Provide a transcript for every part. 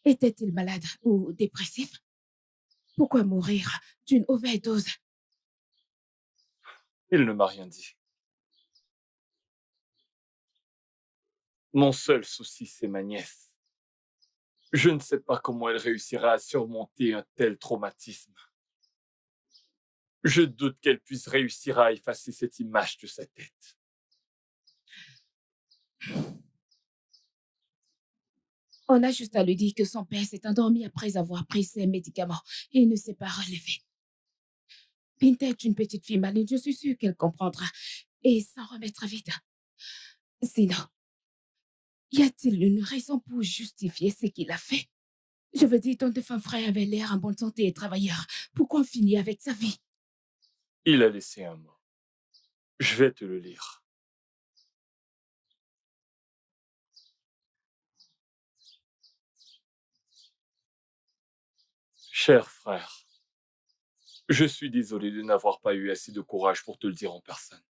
Était-il malade ou dépressif? Pourquoi mourir d'une overdose? Il ne m'a rien dit. Mon seul souci, c'est ma nièce. Je ne sais pas comment elle réussira à surmonter un tel traumatisme. Je doute qu'elle puisse réussir à effacer cette image de sa tête. On a juste à lui dire que son père s'est endormi après avoir pris ses médicaments et il ne s'est pas relevé. Binta est une petite fille maligne, je suis sûre qu'elle comprendra et s'en remettra vite. Sinon, y a-t-il une raison pour justifier ce qu'il a fait? Je veux dire, ton défunt frère avait l'air en bonne santé et travailleur. Pourquoi finir avec sa vie? Il a laissé un mot. Je vais te le lire. Cher frère, je suis désolé de n'avoir pas eu assez de courage pour te le dire en personne.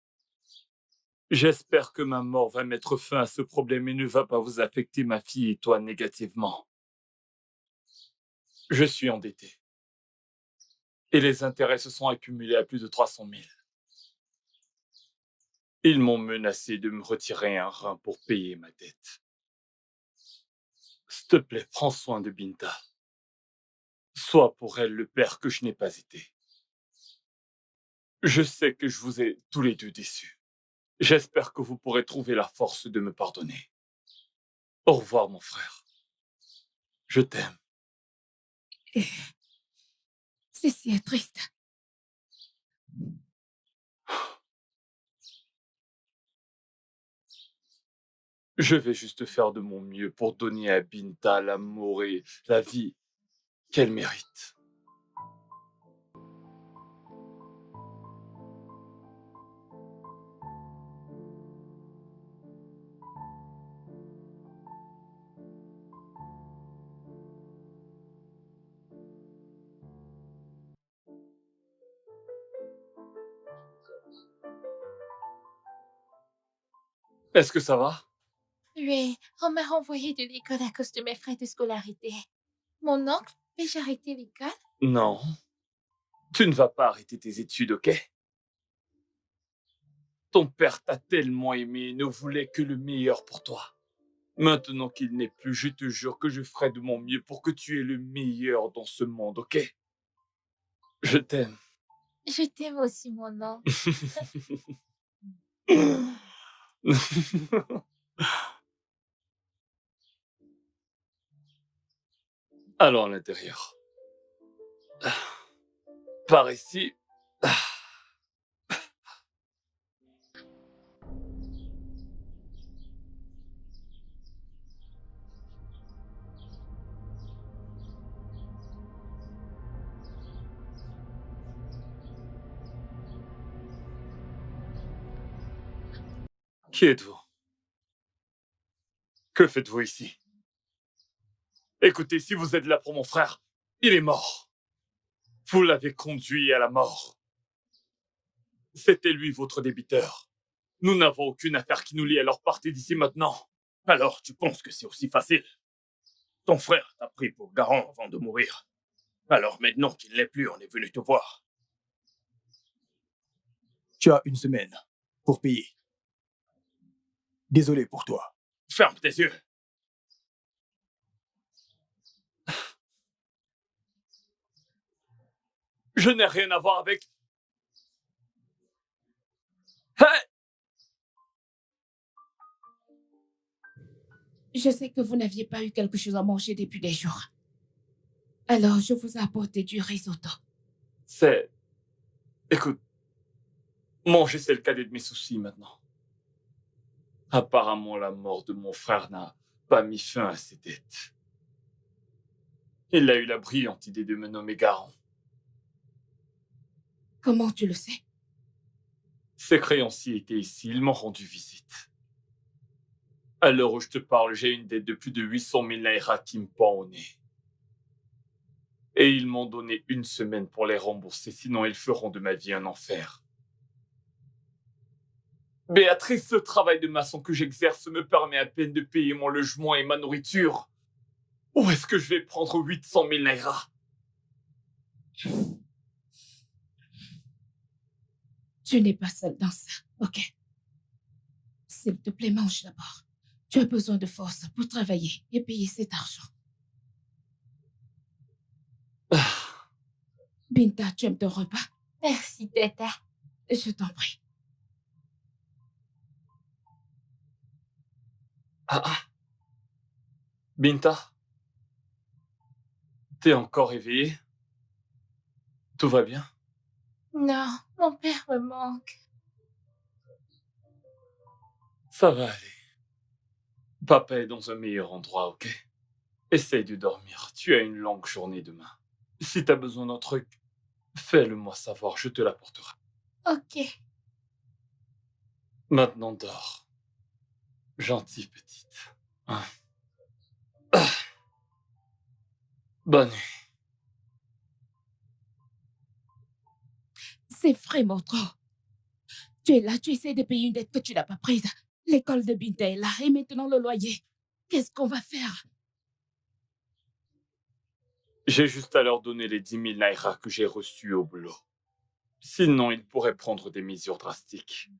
J'espère que ma mort va mettre fin à ce problème et ne va pas vous affecter, ma fille et toi, négativement. Je suis endetté. Et les intérêts se sont accumulés à plus de 300 000. Ils m'ont menacé de me retirer un rein pour payer ma dette. S'il te plaît, prends soin de Binta. Sois pour elle le père que je n'ai pas été. Je sais que je vous ai tous les deux déçus. J'espère que vous pourrez trouver la force de me pardonner. Au revoir, mon frère. Je t'aime. Ceci est triste. Je vais juste faire de mon mieux pour donner à Binta l'amour et la vie qu'elle mérite. Est-ce que ça va? Oui, on m'a renvoyée de l'école à cause de mes frais de scolarité. Mon oncle, vais-je arrêter l'école? Non. Tu ne vas pas arrêter tes études, ok? Ton père t'a tellement aimé et ne voulait que le meilleur pour toi. Maintenant qu'il n'est plus, je te jure que je ferai de mon mieux pour que tu aies le meilleur dans ce monde, ok? Je t'aime. Je t'aime aussi, mon oncle. Allons à l'intérieur. Par ici. Qui êtes-vous? Que faites-vous ici? Écoutez, si vous êtes là pour mon frère, il est mort. Vous l'avez conduit à la mort. C'était lui votre débiteur. Nous n'avons aucune affaire qui nous lie, alors partez d'ici maintenant. Alors, tu penses que c'est aussi facile? Ton frère t'a pris pour garant avant de mourir. Alors maintenant qu'il n'est plus, on est venu te voir. Tu as une semaine pour payer. Désolé pour toi. Ferme tes yeux. Je n'ai rien à voir avec... Hey! Je sais que vous n'aviez pas eu quelque chose à manger depuis des jours. Alors, je vous ai apporté du risotto. C'est... Écoute, manger, c'est le cadet de mes soucis maintenant. Apparemment, la mort de mon frère n'a pas mis fin à ses dettes. Il a eu la brillante idée de me nommer garant. Comment tu le sais? Ses créanciers étaient ici, ils m'ont rendu visite. À l'heure où je te parle, j'ai une dette de plus de 800 000 naira qui me pend au nez. Et ils m'ont donné une semaine pour les rembourser, sinon ils feront de ma vie un enfer. Béatrice, le travail de maçon que j'exerce me permet à peine de payer mon logement et ma nourriture. Où est-ce que je vais prendre 800 000 naira? Tu n'es pas seul dans ça, ok? S'il te plaît, mange d'abord. Tu as besoin de force pour travailler et payer cet argent. Binta, tu aimes ton repas? Merci, Tata. Je t'en prie. Binta, t'es encore éveillée? Tout va bien? Non, mon père me manque. Ça va aller. Papa est dans un meilleur endroit, ok? Essaye de dormir. Tu as une longue journée demain. Si t'as besoin d'un truc, fais-le-moi savoir, je te l'apporterai. Ok. Maintenant, dors. Gentille petite. Hein. Bonne nuit. C'est vraiment trop. Tu es là, tu essaies de payer une dette que tu n'as pas prise. L'école de Binta est là et maintenant le loyer. Qu'est-ce qu'on va faire? J'ai juste à leur donner les 10 000 naira que j'ai reçus au boulot. Sinon, ils pourraient prendre des mesures drastiques.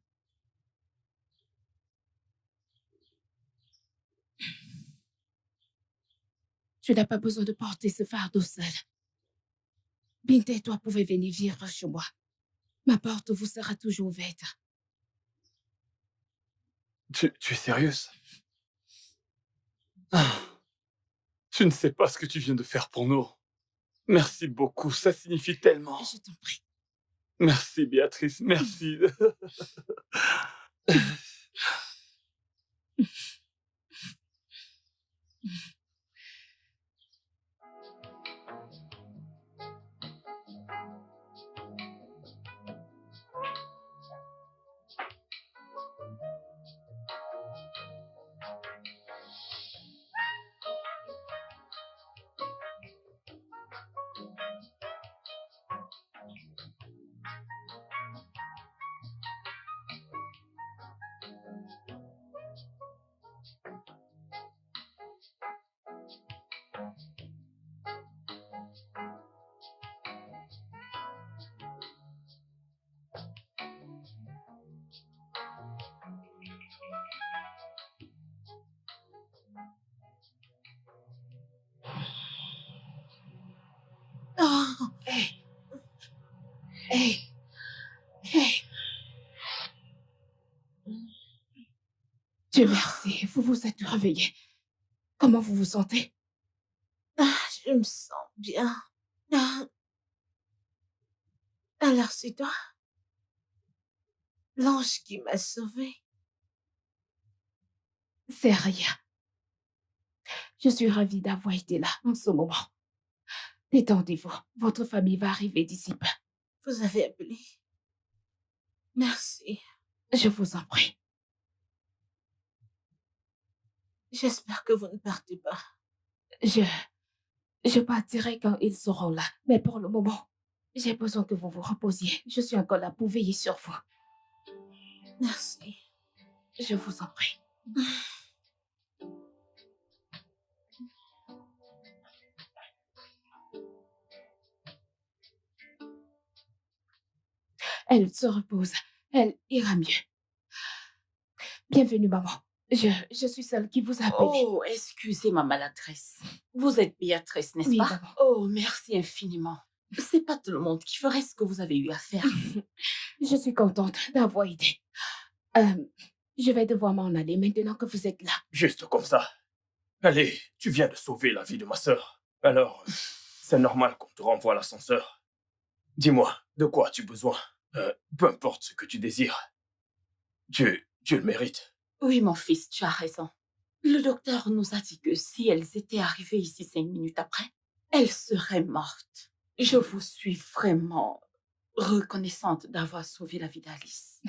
Tu n'as pas besoin de porter ce fardeau seul. Binta et toi pouvez venir vivre chez moi. Ma porte vous sera toujours ouverte. Tu es sérieuse? Tu ne sais pas ce que tu viens de faire pour nous. Merci beaucoup, ça signifie tellement. Je t'en prie. Merci, Béatrice, merci. Oh, Hey, hey, hey. Dieu merci, vous vous êtes réveillé. Comment vous vous sentez? je me sens bien. Ah. Alors c'est toi? L'ange qui m'a sauvée. C'est rien. Je suis ravie d'avoir été là en ce moment. Détendez-vous, votre famille va arriver d'ici peu. Vous avez appelé. Merci. Je vous en prie. J'espère que vous ne partez pas. Je partirai quand ils seront là. Mais pour le moment, j'ai besoin que vous vous reposiez. Je suis encore là pour veiller sur vous. Merci. Je vous en prie. Elle se repose. Elle ira mieux. Bienvenue, maman. Je suis celle qui vous a appelé. Oh, excusez ma maladresse. Vous êtes Béatrice, n'est-ce Oui, pas? maman. Oh, merci infiniment. C'est pas tout le monde qui ferait ce que vous avez eu à faire. Je suis contente d'avoir aidé. Je vais devoir m'en aller maintenant que vous êtes là. Juste comme ça. Allez, tu viens de sauver la vie de ma sœur. Alors, c'est normal qu'on te renvoie à l'ascenseur. Dis-moi, de quoi as-tu besoin? Peu importe ce que tu désires. Tu le mérites. Oui, mon fils, tu as raison. Le docteur nous a dit que si elles étaient arrivées ici 5 minutes après, elles seraient mortes. Je vous suis vraiment reconnaissante d'avoir sauvé la vie d'Alice.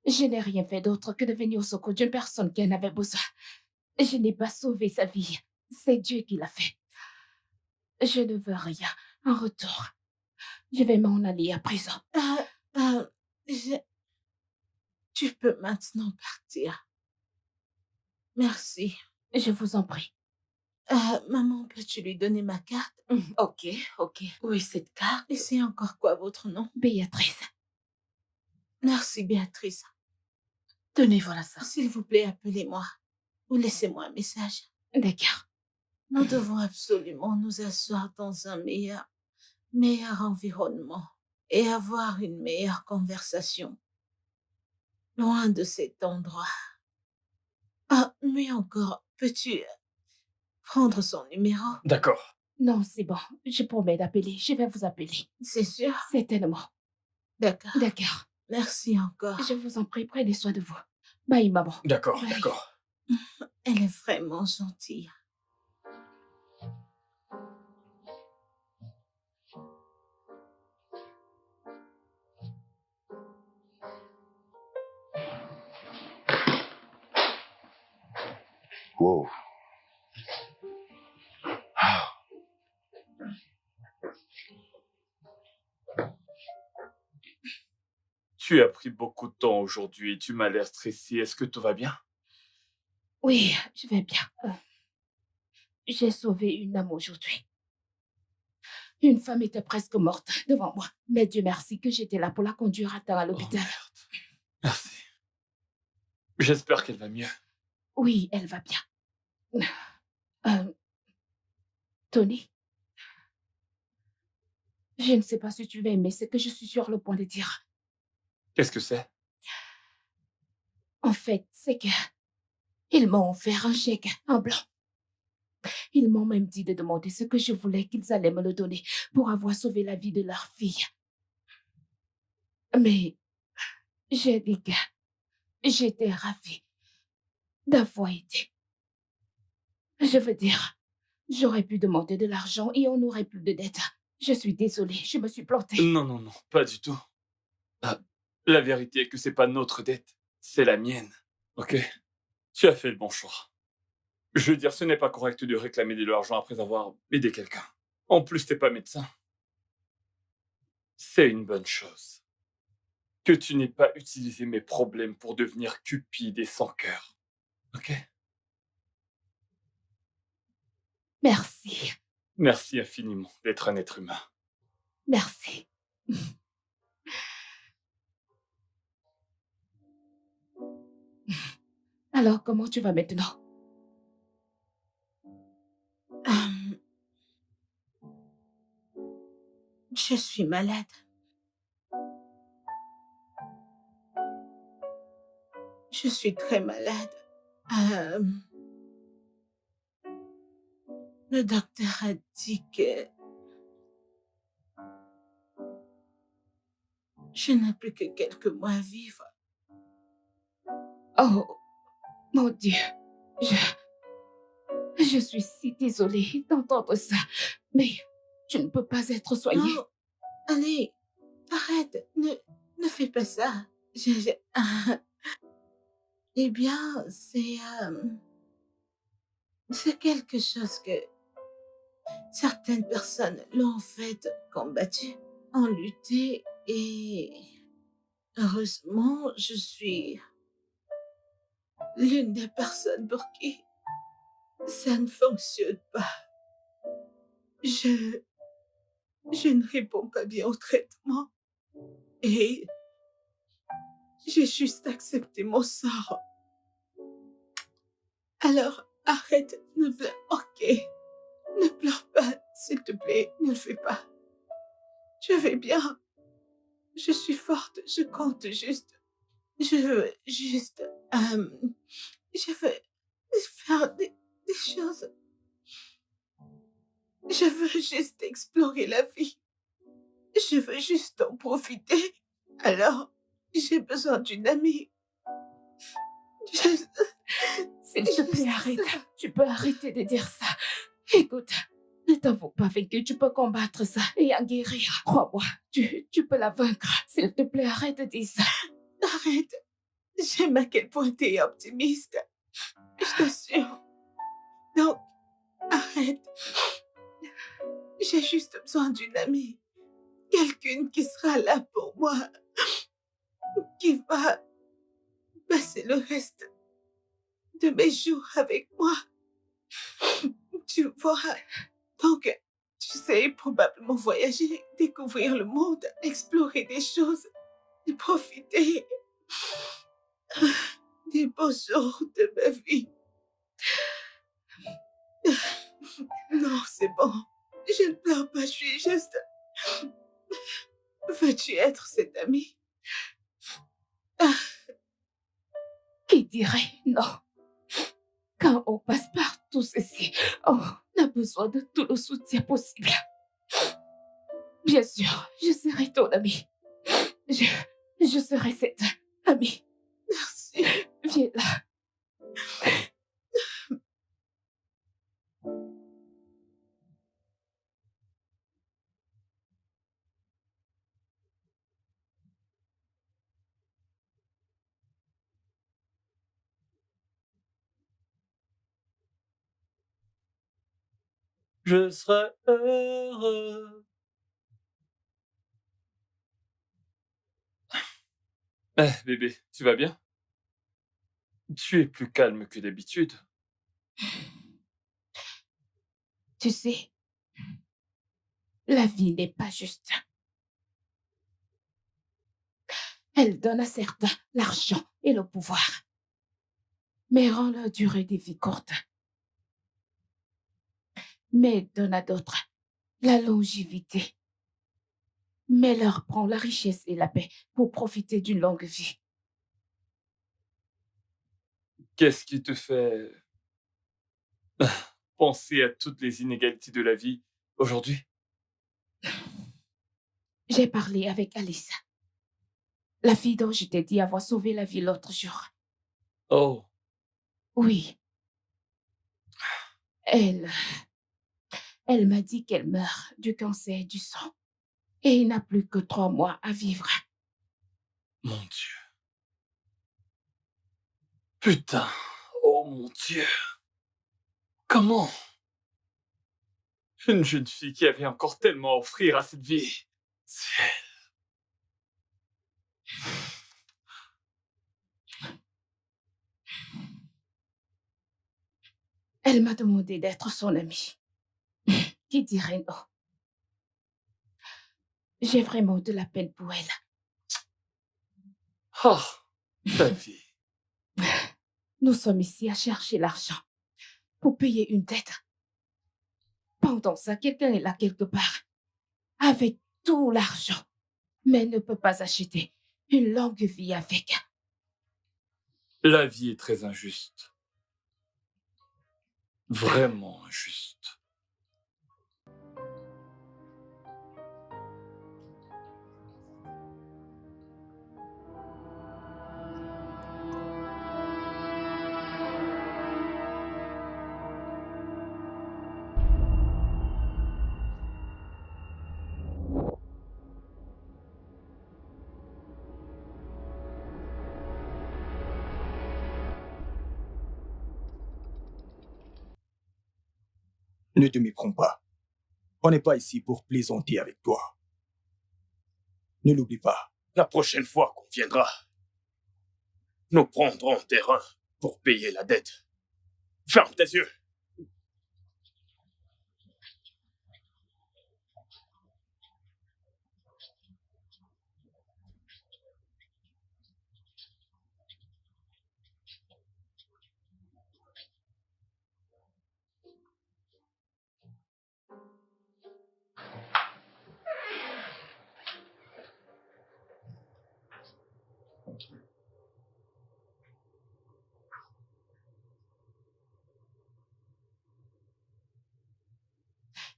Je n'ai rien fait d'autre que de venir au secours d'une personne qui en avait besoin. Je n'ai pas sauvé sa vie. C'est Dieu qui l'a fait. Je ne veux rien en retour. Je vais m'en aller à présent. Tu peux maintenant partir. Merci. Je vous en prie. Maman, peux-tu lui donner ma carte? Ok, ok. Oui, cette carte. Et c'est encore quoi votre nom? Béatrice. Merci, Béatrice. Tenez, voilà ça. S'il vous plaît, appelez-moi ou laissez-moi un message. D'accord. Nous devons absolument nous asseoir dans un meilleur environnement et avoir une meilleure conversation. Loin de cet endroit. Ah, mais encore, peux-tu prendre son numéro? D'accord. Non, c'est bon. Je promets d'appeler. Je vais vous appeler. C'est sûr? Certainement. D'accord. D'accord. Merci encore. Je vous en prie, prenez soin de vous. Bye, maman. D'accord, Bye. d'accord. Elle est vraiment gentille. Wow. Tu as pris beaucoup de temps aujourd'hui. Tu m'as l'air stressé. Est-ce que tout va bien? Oui, je vais bien. J'ai sauvé une âme aujourd'hui. Une femme était presque morte devant moi. Mais Dieu merci que j'étais là pour la conduire à temps à Oh l'hôpital. merde. Merci. J'espère qu'elle va mieux. Oui, elle va bien. Tony, je ne sais pas si tu vas aimer ce que je suis sur le point de dire. Qu'est-ce que c'est? En fait, c'est que ils m'ont offert un chèque en blanc. Ils m'ont même dit de demander ce que je voulais qu'ils allaient me le donner pour avoir sauvé la vie de leur fille. Mais j'ai dit que j'étais ravie d'avoir été. Je veux dire, j'aurais pu demander de l'argent et on n'aurait plus de dettes. Je suis désolée, je me suis plantée. Non, non, non, pas du tout. Ah, la vérité est que c'est pas notre dette, c'est la mienne. Ok? Tu as fait le bon choix. Je veux dire, ce n'est pas correct de réclamer de l'argent après avoir aidé quelqu'un. En plus, t'es pas médecin. C'est une bonne chose. Que tu n'aies pas utilisé mes problèmes pour devenir cupide et sans cœur. Ok? Merci, Merci infiniment d'être un être humain. merci. Alors, comment tu vas maintenant? Je suis malade. Je suis très malade. Le docteur a dit que je n'ai plus que quelques mois à vivre. Oh, mon Dieu, je suis si désolée d'entendre ça, mais je ne peux pas être soignée. Non, allez, arrête, ne fais pas ça. Eh bien, c'est quelque chose que certaines personnes l'ont fait combattu, ont lutté et heureusement, je suis l'une des personnes pour qui ça ne fonctionne pas. Je ne réponds pas bien au traitement et j'ai juste accepté mon sort. Alors, arrête, ne pleure, ok. Ne pleure pas, s'il te plaît, ne le fais pas. Je vais bien. Je suis forte, je compte juste. Je veux juste... je veux faire des choses. Je veux juste explorer la vie. Je veux juste en profiter. Alors, j'ai besoin d'une amie. S'il te plaît, arrête. Tu peux arrêter de dire ça. Écoute, ne t'avoue pas vaincu. Tu peux combattre ça et en guérir. Crois-moi, tu peux la vaincre. S'il te plaît, arrête de dire ça. Arrête. J'aime à quel point t'es optimiste. Je t'assure. Donc, arrête. J'ai juste besoin d'une amie. Quelqu'une qui sera là pour moi. Qui va passer le reste de mes jours avec moi. Tu vois, donc, tu sais probablement voyager, découvrir le monde, explorer des choses, et profiter des beaux jours de ma vie. Non, c'est bon. Je ne pleure pas, je suis juste... Veux-tu être cette amie? Qui dirait non? Quand on passe par tout ceci, on a besoin de tout le soutien possible. Bien sûr, je serai ton amie. Je serai cette amie. Merci. Viens là. Je serai heureux. Eh, bébé, tu vas bien? Tu es plus calme que d'habitude. Tu sais, la vie n'est pas juste. Elle donne à certains l'argent et le pouvoir, mais rend la durée des vies courte. Mais donne à d'autres la longévité, mais leur prend la richesse et la paix pour profiter d'une longue vie. Qu'est-ce qui te fait penser à toutes les inégalités de la vie aujourd'hui? J'ai parlé avec Alice, la fille dont je t'ai dit avoir sauvé la vie l'autre jour. Oh, Oui, elle m'a dit qu'elle meurt du cancer du sang et il n'a plus que 3 mois à vivre. mon Dieu. Putain, oh mon Dieu. Comment? Une jeune fille qui avait encore tellement à offrir à cette vie. C'est Elle m'a demandé d'être son amie. Qui dirait non? J'ai vraiment de la peine pour elle. Ah, ta vie. Nous sommes ici à chercher l'argent pour payer une dette. Pendant ça, quelqu'un est là quelque part, avec tout l'argent, mais ne peut pas acheter une longue vie avec. La vie est très injuste. Vraiment injuste. Ne te méprends pas. On n'est pas ici pour plaisanter avec toi. Ne l'oublie pas. La prochaine fois qu'on viendra, nous prendrons terrain pour payer la dette. Ferme tes yeux.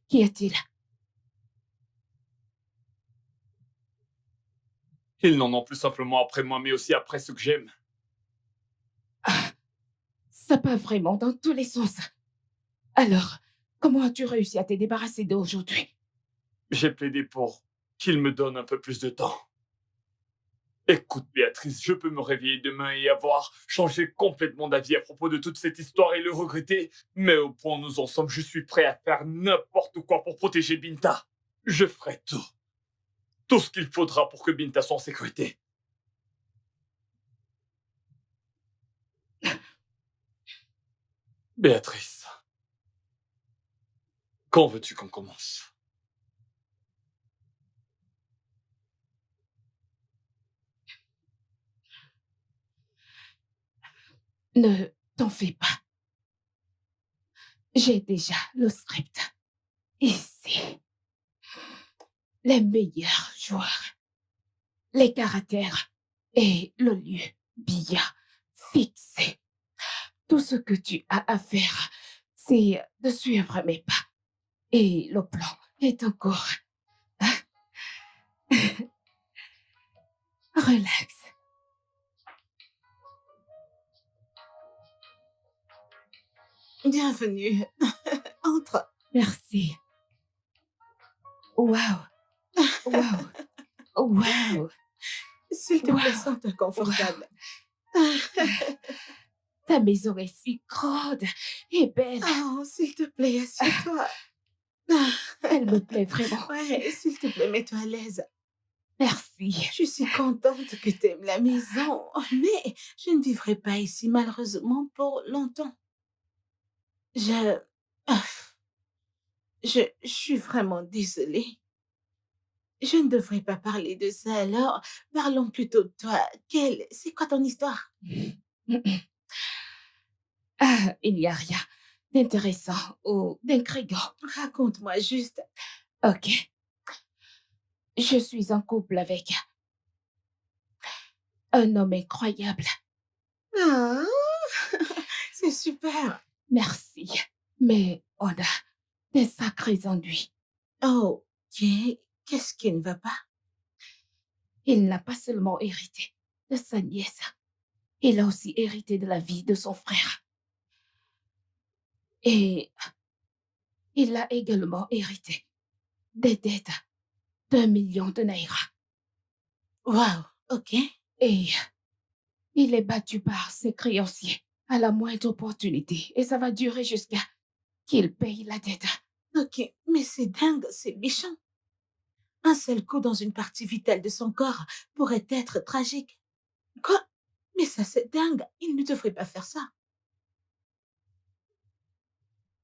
Qu'y a-t-il? Ils n'en ont plus simplement après moi, mais aussi après ce que j'aime. Ça part vraiment dans tous les sens. Alors, comment as-tu réussi à te débarrasser d'aujourd'hui? J'ai plaidé pour qu'ils me donnent un peu plus de temps. Écoute, Béatrice, je peux me réveiller demain et avoir changé complètement d'avis à propos de toute cette histoire et le regretter, mais au point où nous en sommes, je suis prêt à faire n'importe quoi pour protéger Binta. Je ferai tout. Tout ce qu'il faudra pour que Binta soit en sécurité. Béatrice, Quand veux-tu qu'on commence? Ne t'en fais pas. J'ai déjà le script. Ici, les meilleurs joueurs, les caractères et le lieu bien fixé. Tout ce que tu as à faire, c'est de suivre mes pas. Et le plan est en cours. Relax. Bienvenue. Entre. Merci. Waouh. Waouh. Waouh. S'il te plaît, Wow. sens-toi confortable. Ta maison est si grande et belle. Oh, s'il te plaît, assieds-toi. Elle me plaît vraiment. Ouais, s'il te plaît, mets-toi à l'aise. Merci. Je suis contente que tu aimes la maison, mais je ne vivrai pas ici malheureusement pour longtemps. Je... ah, je suis vraiment désolée. Je ne devrais pas parler de ça alors. Parlons plutôt de toi. C'est quoi ton histoire? Ah, il n'y a rien d'intéressant ou d'intriguant. Raconte-moi juste. Ok. Je suis en couple avec un homme incroyable. Ah, c'est super. Merci. Mais on a des sacrés ennuis. Oh, qu'est-ce qui ne va pas? Il n'a pas seulement hérité de sa nièce, il a aussi hérité de la vie de son frère. Et il a également hérité des dettes d'1 million de naira. Wow, ok. Et il est battu par ses créanciers à la moindre opportunité. Et ça va durer jusqu'à qu'il paye la dette. Ok, mais c'est dingue, c'est méchant. Un seul coup dans une partie vitale de son corps pourrait être tragique. Quoi? Mais ça, c'est dingue. Il ne devrait pas faire ça.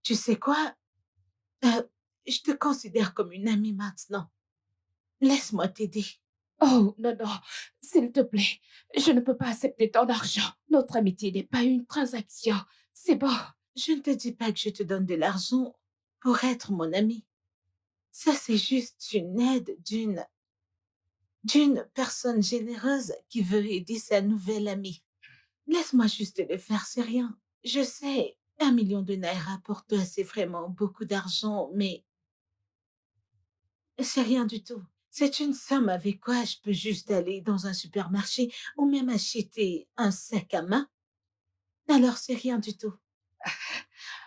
Tu sais quoi? Je te considère comme une amie maintenant. Laisse-moi t'aider. Oh, non, non, s'il te plaît, je ne peux pas accepter ton argent. Notre amitié n'est pas une transaction. C'est bon. Je ne te dis pas que je te donne de l'argent pour être mon ami. Ça, c'est juste une aide d'une personne généreuse qui veut aider sa nouvelle amie. Laisse-moi juste le faire, c'est rien. Je sais, 1 million de naira pour toi, c'est vraiment beaucoup d'argent, mais c'est rien du tout. C'est une somme avec quoi je peux juste aller dans un supermarché ou même acheter un sac à main. Alors, c'est rien du tout.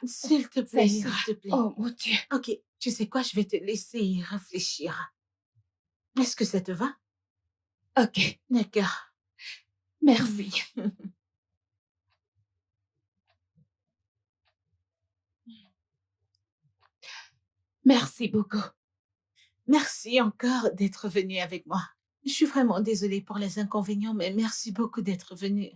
S'il te Ça plaît, ira. s'il te plaît. Oh, mon Dieu. Ok, tu sais quoi, je vais te laisser y réfléchir. Est-ce que ça te va? Ok, D'accord. merci. Merci beaucoup. Merci encore d'être venu avec moi. Je suis vraiment désolée pour les inconvénients, mais merci beaucoup d'être venu.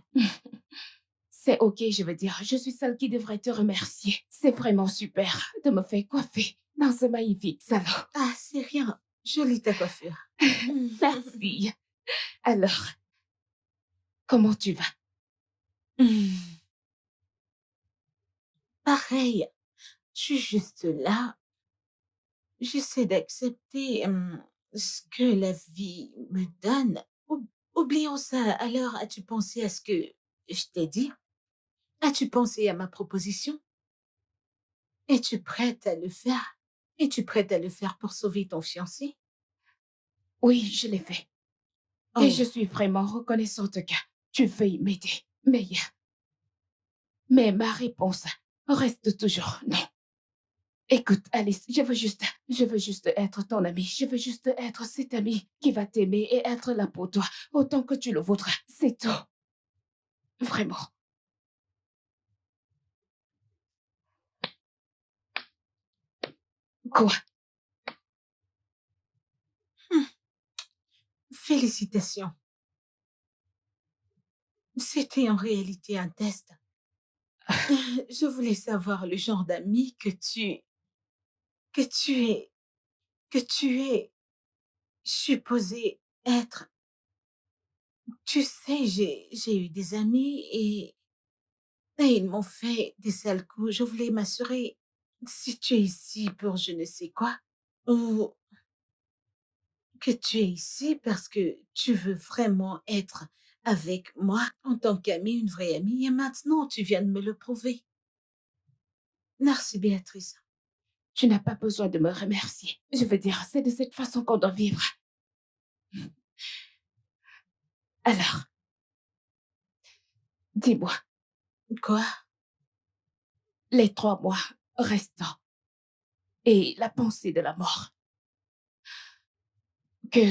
C'est ok, je veux dire. Je suis celle qui devrait te remercier. C'est vraiment super de me faire coiffer dans ce magnifique salon. Ah, c'est rien. Jolie ta coiffure. Merci. Alors, comment tu vas? Hmm. Pareil, je suis juste là. J'essaie d'accepter ce que la vie me donne. Oublions ça. Alors, as-tu pensé à ce que je t'ai dit? As-tu pensé à ma proposition? Es-tu prête à le faire? Es-tu prête à le faire pour sauver ton fiancé? Oui, je l'ai fait. Et je Oh, suis vraiment reconnaissante que tu veuilles m'aider. Mais ma réponse reste toujours non. Écoute, Alice, je veux juste être ton amie. Je veux juste être cette amie qui va t'aimer et être là pour toi autant que tu le voudras. C'est tout. Vraiment. Quoi? félicitations. C'était en réalité un test. Je voulais savoir le genre d'ami que tu que tu es supposé être. Tu sais, j'ai eu des amis et ils m'ont fait des sales coups. Je voulais m'assurer si tu es ici pour je ne sais quoi ou que tu es ici parce que tu veux vraiment être avec moi en tant qu'amie, une vraie amie, et maintenant tu viens de me le prouver. Merci, Béatrice. Tu n'as pas besoin de me remercier. Je veux dire, c'est de cette façon qu'on doit vivre. Alors, dis-moi, Quoi? les 3 mois restants et la pensée de la mort. Que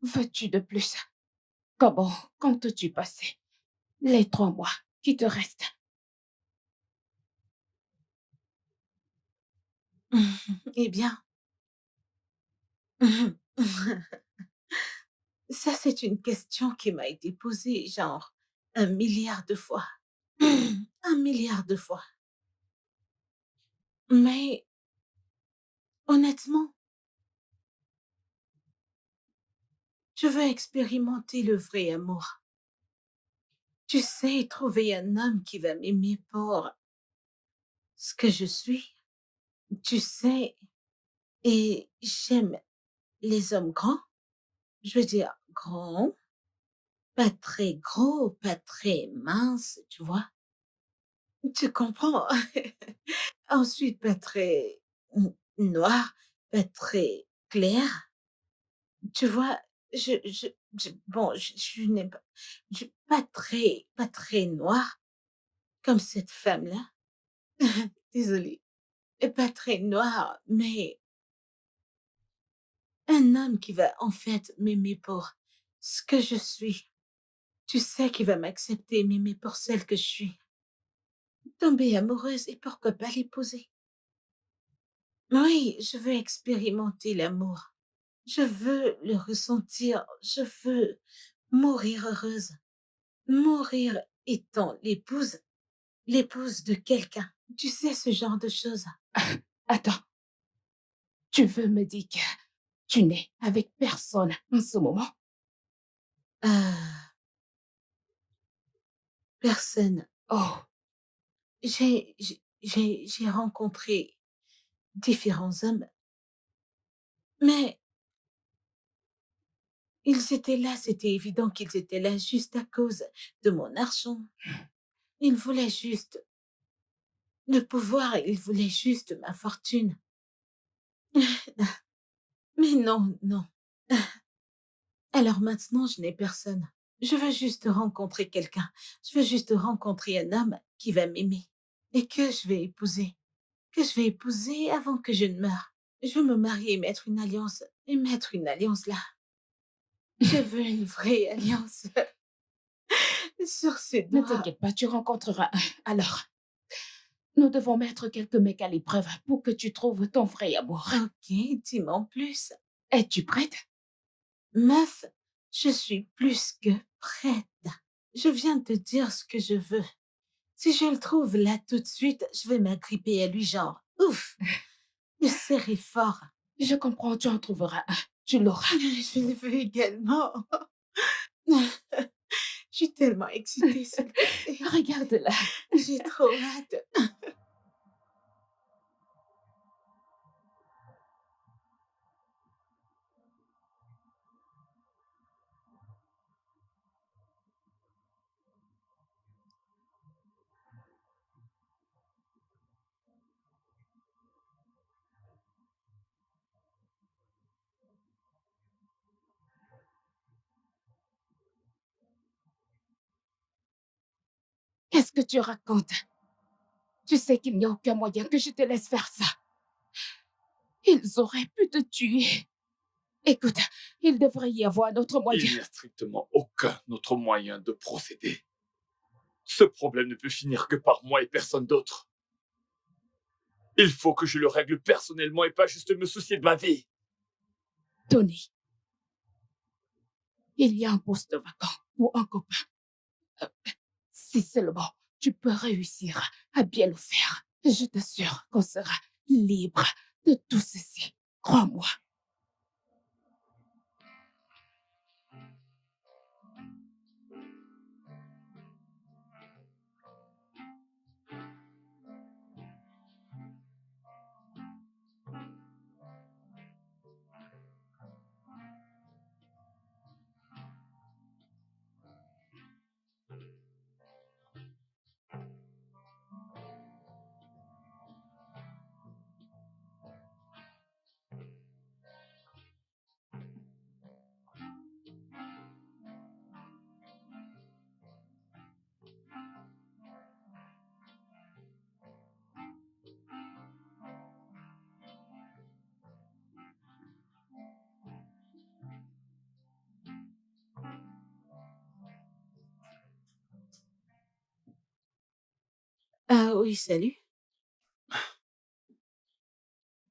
veux-tu de plus? Comment comptes-tu passer les 3 mois qui te restent? Eh bien, ça c'est une question qui m'a été posée genre 1 milliard de fois. 1 milliard de fois. Mais honnêtement, je veux expérimenter le vrai amour. Tu sais, trouver un homme qui va m'aimer pour ce que je suis. Tu sais, et j'aime les hommes grands. Je veux dire grands, pas très gros, pas très minces, tu vois. Tu comprends? Ensuite, pas très noir, pas très clair. Tu vois, je n'aime pas, pas très noir comme cette femme-là. Désolée. Et pas très noir, mais un homme qui va en fait m'aimer pour ce que je suis. Tu sais qu'il va m'accepter et m'aimer pour celle que je suis. Tomber amoureuse et pourquoi pas l'épouser. Oui, je veux expérimenter l'amour. Je veux le ressentir. Je veux mourir heureuse. Mourir étant l'épouse de quelqu'un. Tu sais, ce genre de choses. Attends, tu veux me dire que tu n'es avec personne en ce moment? Euh, personne. Oh, J'ai rencontré différents hommes, mais ils étaient là, c'était évident qu'ils étaient là juste à cause de mon argent. Ils voulaient juste le pouvoir, ils voulaient juste ma fortune. Mais non, non. Alors maintenant, je n'ai personne. Je veux juste rencontrer quelqu'un. Je veux juste rencontrer un homme qui va m'aimer et que je vais épouser. Que je vais épouser avant que je ne meure. Je veux me marier et mettre une alliance là. Je veux une vraie alliance sur ses ne doigts. t'inquiète pas, tu rencontreras un. Alors, nous devons mettre quelques mecs à l'épreuve pour que tu trouves ton vrai amour. Ok, dis-moi en plus. Es-tu prête? Meuf, je suis plus que prête. Je viens de te dire ce que je veux. Si je le trouve là tout de suite, je vais m'agripper à lui genre, ouf, le serrer fort. Je comprends, tu en trouveras un. Tu l'auras. Je le veux également. Je suis tellement excitée, s'il te plaît. Regarde-la. J'ai trop hâte. Qu'est-ce que tu racontes? Tu sais qu'il n'y a aucun moyen que je te laisse faire ça. Ils auraient pu te tuer. Écoute, il devrait y avoir un autre moyen. Il n'y a strictement aucun autre moyen de procéder. Ce problème ne peut finir que par moi et personne d'autre. Il faut que je le règle personnellement et pas juste me soucier de ma vie. Tony, il y a un poste vacant pour un copain. Si seulement tu peux réussir à bien le faire, je t'assure qu'on sera libre de tout ceci. Crois-moi. Ah oui, salut.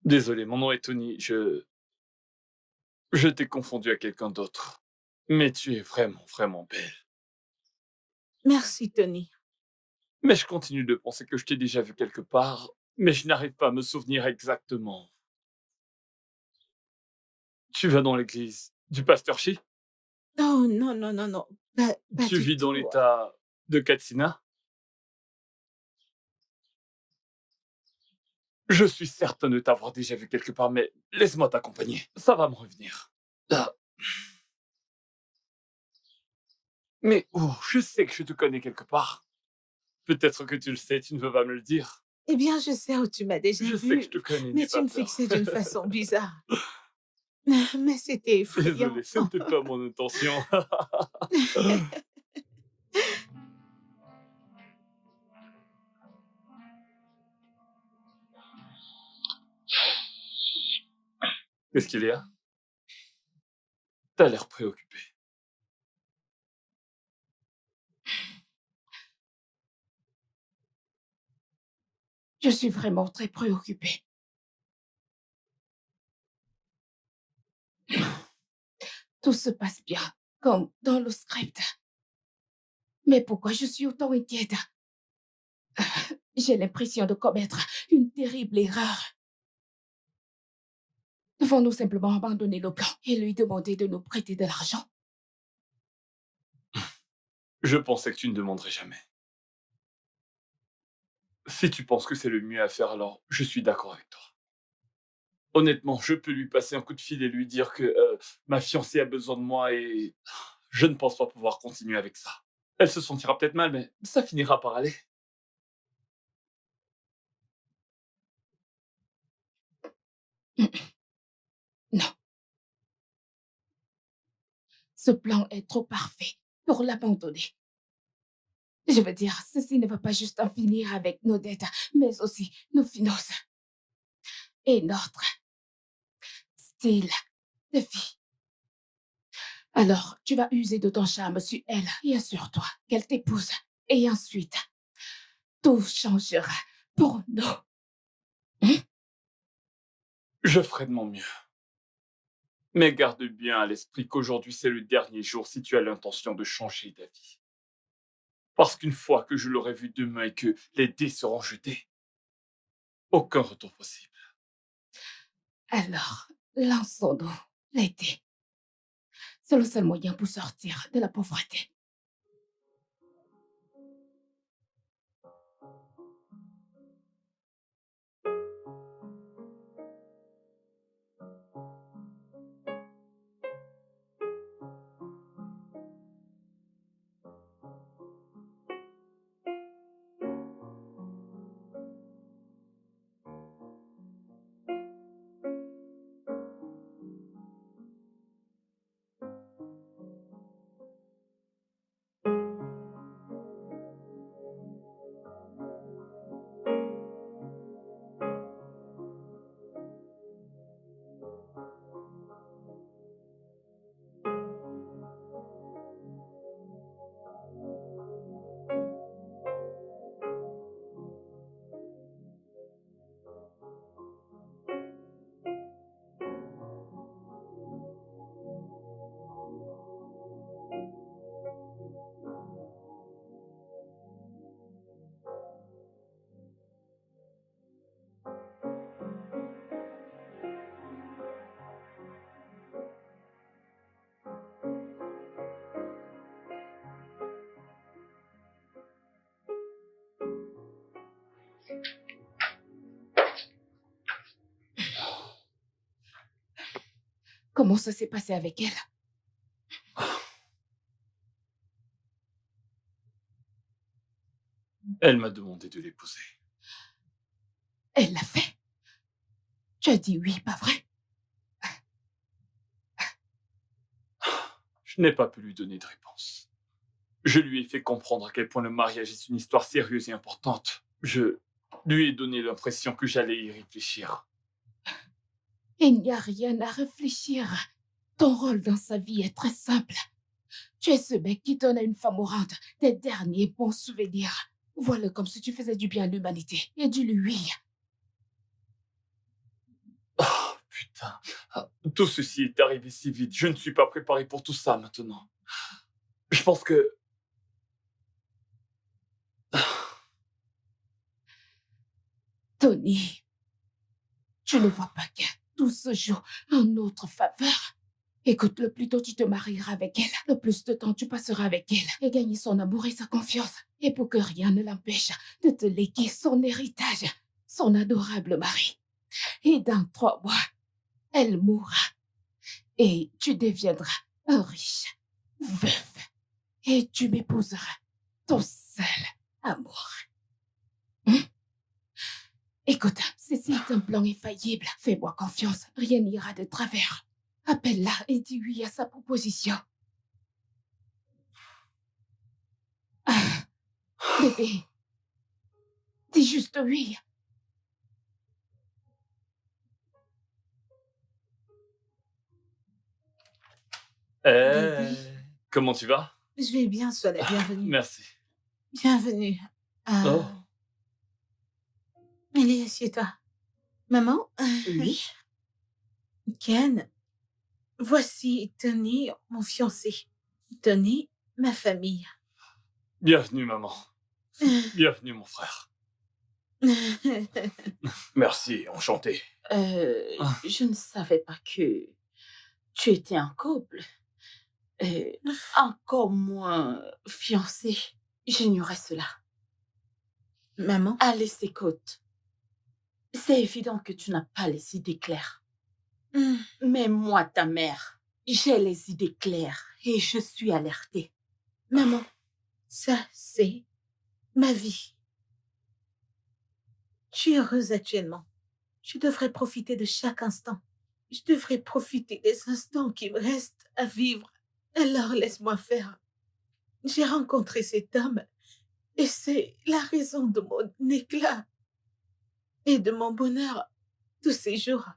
Désolé, mon nom est Tony. Je t'ai confondu à quelqu'un d'autre. Mais tu es vraiment, vraiment belle. Merci, Tony. Mais je continue de penser que je t'ai déjà vu quelque part, mais je n'arrive pas à me souvenir exactement. Tu vas dans l'église du pasteur Shi? Oh non, non, non, non. Pas Tu du vis dans tout. l'état de Katsina? Je suis certain de t'avoir déjà vu quelque part, mais laisse-moi t'accompagner. Ça va me revenir. Ah. Mais oh, je sais que je te connais quelque part. Peut-être que tu le sais, tu ne veux pas me le dire. Eh bien, je sais où tu m'as déjà Je sais que je vu, te connais, mais n'aie tu pas me peur. fixais d'une façon bizarre. Mais c'était effrayant. Désolé, ce n'était pas mon intention. Qu'est-ce qu'il y a? T'as l'air préoccupé. Je suis vraiment très préoccupée. Tout se passe bien, comme dans le script. Mais pourquoi je suis autant inquiète? J'ai l'impression de commettre une terrible erreur. Devons-nous simplement abandonner le plan et lui demander de nous prêter de l'argent? Je pensais que tu ne demanderais jamais. Si tu penses que c'est le mieux à faire, alors je suis d'accord avec toi. Honnêtement, je peux lui passer un coup de fil et lui dire que ma fiancée a besoin de moi et je ne pense pas pouvoir continuer avec ça. Elle se sentira peut-être mal, mais ça finira par aller. Non, ce plan est trop parfait pour l'abandonner. Je veux dire, ceci ne va pas juste en finir avec nos dettes, mais aussi nos finances et notre style de vie. Alors, tu vas user de ton charme sur elle et assure-toi qu'elle t'épouse. Et ensuite, tout changera pour nous. Je ferai de mon mieux. Mais garde bien à l'esprit qu'aujourd'hui c'est le dernier jour si tu as l'intention de changer d'avis. Parce qu'une fois que je l'aurai vu demain et que les dés seront jetés, aucun retour possible. Alors, lançons-nous l'été. C'est le seul moyen pour sortir de la pauvreté. Comment ça s'est passé avec elle? Elle m'a demandé de l'épouser. Elle l'a fait. Tu as dit oui, pas vrai? Je n'ai pas pu lui donner de réponse. Je lui ai fait comprendre à quel point le mariage est une histoire sérieuse et importante. Je lui ai donné l'impression que j'allais y réfléchir. Il n'y a rien à réfléchir. Ton rôle dans sa vie est très simple. Tu es ce mec qui donne à une femme mourante tes derniers bons souvenirs. Vois-le comme si tu faisais du bien à l'humanité. Et dis-lui oui. Oh, putain. Tout ceci est arrivé si vite. Je ne suis pas préparé pour tout ça maintenant. Je pense que... Tony, tu ne vois pas que tout se joue en notre faveur. Écoute, le plus tôt tu te marieras avec elle, le plus de temps tu passeras avec elle et gagner son amour et sa confiance. Et pour que rien ne l'empêche de te léguer son héritage, son adorable mari. Et dans 3 mois, elle mourra. Et tu deviendras un riche veuf. Et tu m'épouseras, ton seul amour. Écoute, ceci est un plan infaillible. Fais-moi confiance, rien n'ira de travers. Appelle-la et dis oui à sa proposition. Ah, bébé, dis juste oui. Bébé. Comment tu vas? Je vais bien, sois la bienvenue. Merci. Bienvenue. Oh. Allez, assieds-toi. Maman? Oui. Ken, voici Tony, mon fiancé. Tony, ma famille. Bienvenue, maman. Bienvenue, mon frère. Merci, enchanté. Je ne savais pas que tu étais en couple. Encore moins fiancé. J'ignorais cela. Maman? Allez, écoute. C'est évident que tu n'as pas les idées claires. Mais moi, ta mère, j'ai les idées claires et je suis alertée. Maman, ça, c'est ma vie. Je suis heureuse actuellement. Je devrais profiter de chaque instant. Je devrais profiter des instants qui me restent à vivre. Alors laisse-moi faire. J'ai rencontré cet homme et c'est la raison de mon éclat et de mon bonheur tous ces jours.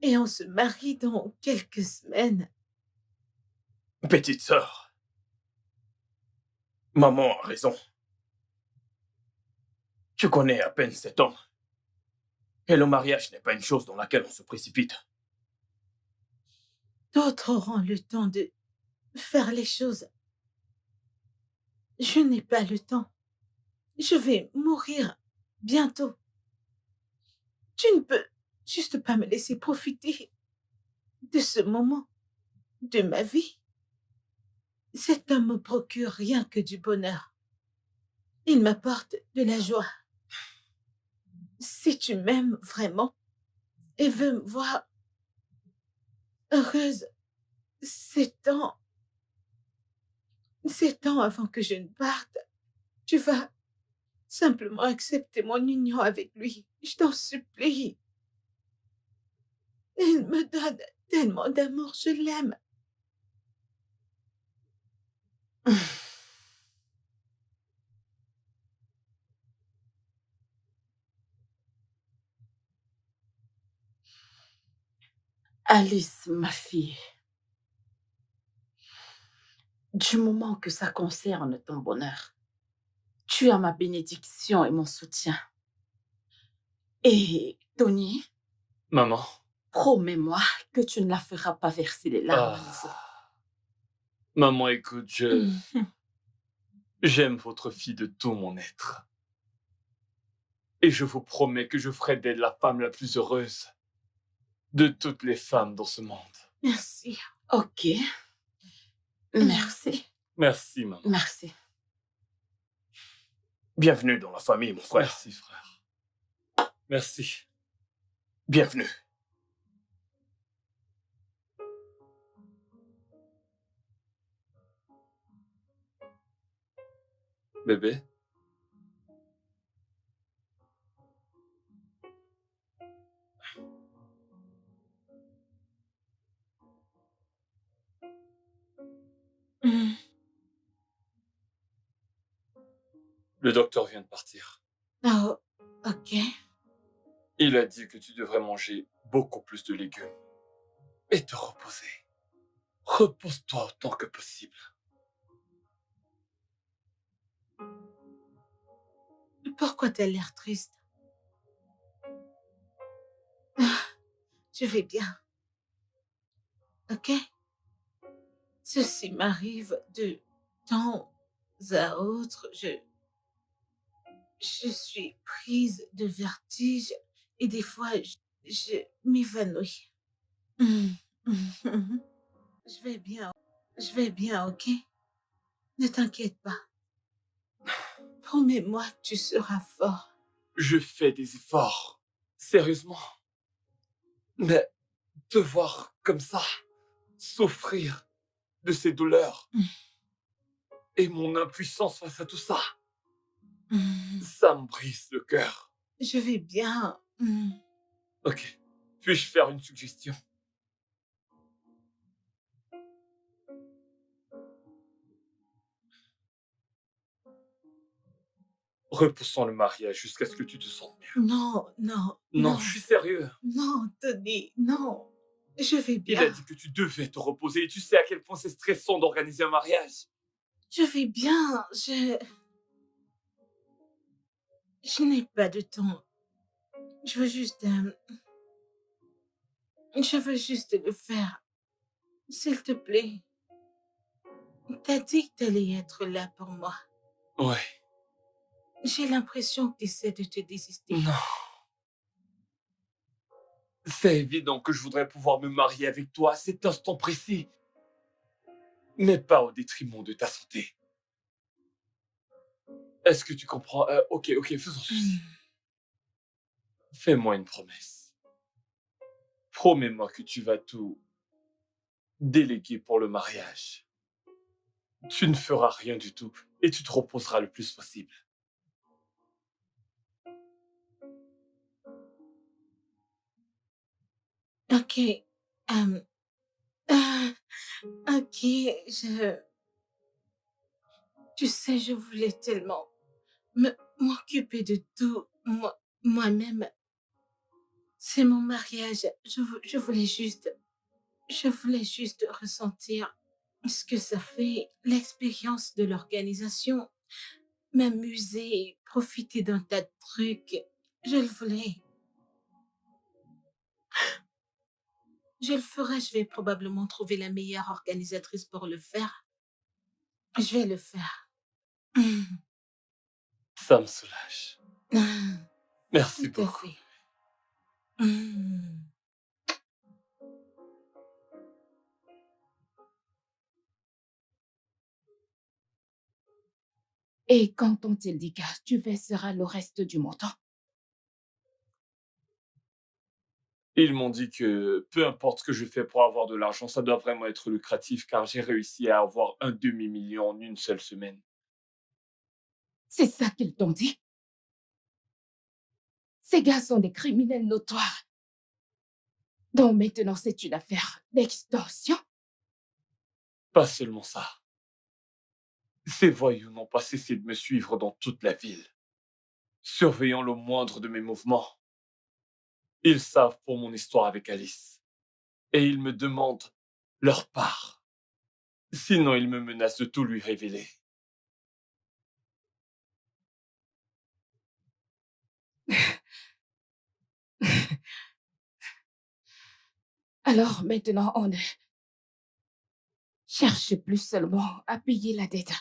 Et on se marie dans quelques semaines. Petite sœur. Maman a raison. Tu connais à peine cet homme. Et le mariage n'est pas une chose dans laquelle on se précipite. D'autres auront le temps de faire les choses. Je n'ai pas le temps. Je vais mourir bientôt. Tu ne peux juste pas me laisser profiter de ce moment de ma vie. Cet homme me procure rien que du bonheur. Il m'apporte de la joie. Si tu m'aimes vraiment et veux me voir heureuse, c'est temps avant que je ne parte. Tu vas simplement accepter mon union avec lui. Je t'en supplie. Il me donne tellement d'amour, je l'aime. Alice, ma fille, du moment que ça concerne ton bonheur, tu as ma bénédiction et mon soutien. Et Tony, Maman. promets-moi que tu ne la feras pas verser les larmes à nouveau. Maman, écoute, j'aime votre fille de tout mon être. Et je vous promets que je ferai d'elle la femme la plus heureuse de toutes les femmes dans ce monde. Merci. Ok. Merci. Merci, maman. Merci. Bienvenue dans la famille, mon frère. Merci, frère. Merci. Bienvenue. Bébé? Hmm. Le docteur vient de partir. Oh, ok. Il a dit que tu devrais manger beaucoup plus de légumes et te reposer. Repose-toi autant que possible. Pourquoi t'as l'air triste? Ah, je vais bien, ok? Ceci m'arrive de temps à autre. Je suis prise de vertige et des fois, je m'évanouis. Hmm. Je vais bien. Je vais bien, ok? Ne t'inquiète pas. Promets-moi que tu seras fort. Je fais des efforts. Sérieusement. Mais te voir comme ça, souffrir de ces douleurs et mon impuissance face à tout ça, Hmm. ça me brise le cœur. Je vais bien. Hmm. Ok. Puis-je faire une suggestion? Repoussons le mariage jusqu'à ce que tu te sentes mieux. Non, non, Non, non, je suis sérieux. non, Tony, non. Je vais Il a bien. dit que tu devais te reposer et tu sais à quel point c'est stressant d'organiser un mariage. Je vais bien. Je n'ai pas de temps. Je veux juste... je veux juste le faire. S'il te plaît. T'as dit que t'allais être là pour moi. Ouais. J'ai l'impression que t'essaies de te désister. Non. C'est évident que je voudrais pouvoir me marier avec toi à cet instant précis. Mais pas au détriment de ta santé. Est-ce que tu comprends? Ok, faisons ceci. Fais-moi une promesse. Promets-moi que tu vas tout déléguer pour le mariage. Tu ne feras rien du tout et tu te reposeras le plus possible. Ok. euh, ah, ok, Tu sais, je voulais tellement m'occuper de tout moi-même. C'est mon mariage. Je voulais juste ressentir ce que ça fait, l'expérience de l'organisation, m'amuser, profiter d'un tas de trucs. Je le voulais. Je le ferai, je vais probablement trouver la meilleure organisatrice pour le faire. Je vais le faire. Ça me soulage. Tout Merci à beaucoup. fait. Mm. Et quand ont-ils dit que tu verseras le reste du montant? Ils m'ont dit que peu importe ce que je fais pour avoir de l'argent, ça doit vraiment être lucratif car j'ai réussi à avoir un demi-million en une seule semaine. C'est ça qu'ils t'ont dit? Ces gars sont des criminels notoires. Donc maintenant, c'est une affaire d'extorsion? Pas seulement ça. Ces voyous n'ont pas cessé de me suivre dans toute la ville, surveillant le moindre de mes mouvements. Ils savent pour mon histoire avec Alice. Et ils me demandent leur part. Sinon, ils me menacent de tout lui révéler. Alors maintenant, on ne cherche plus seulement à payer la dette.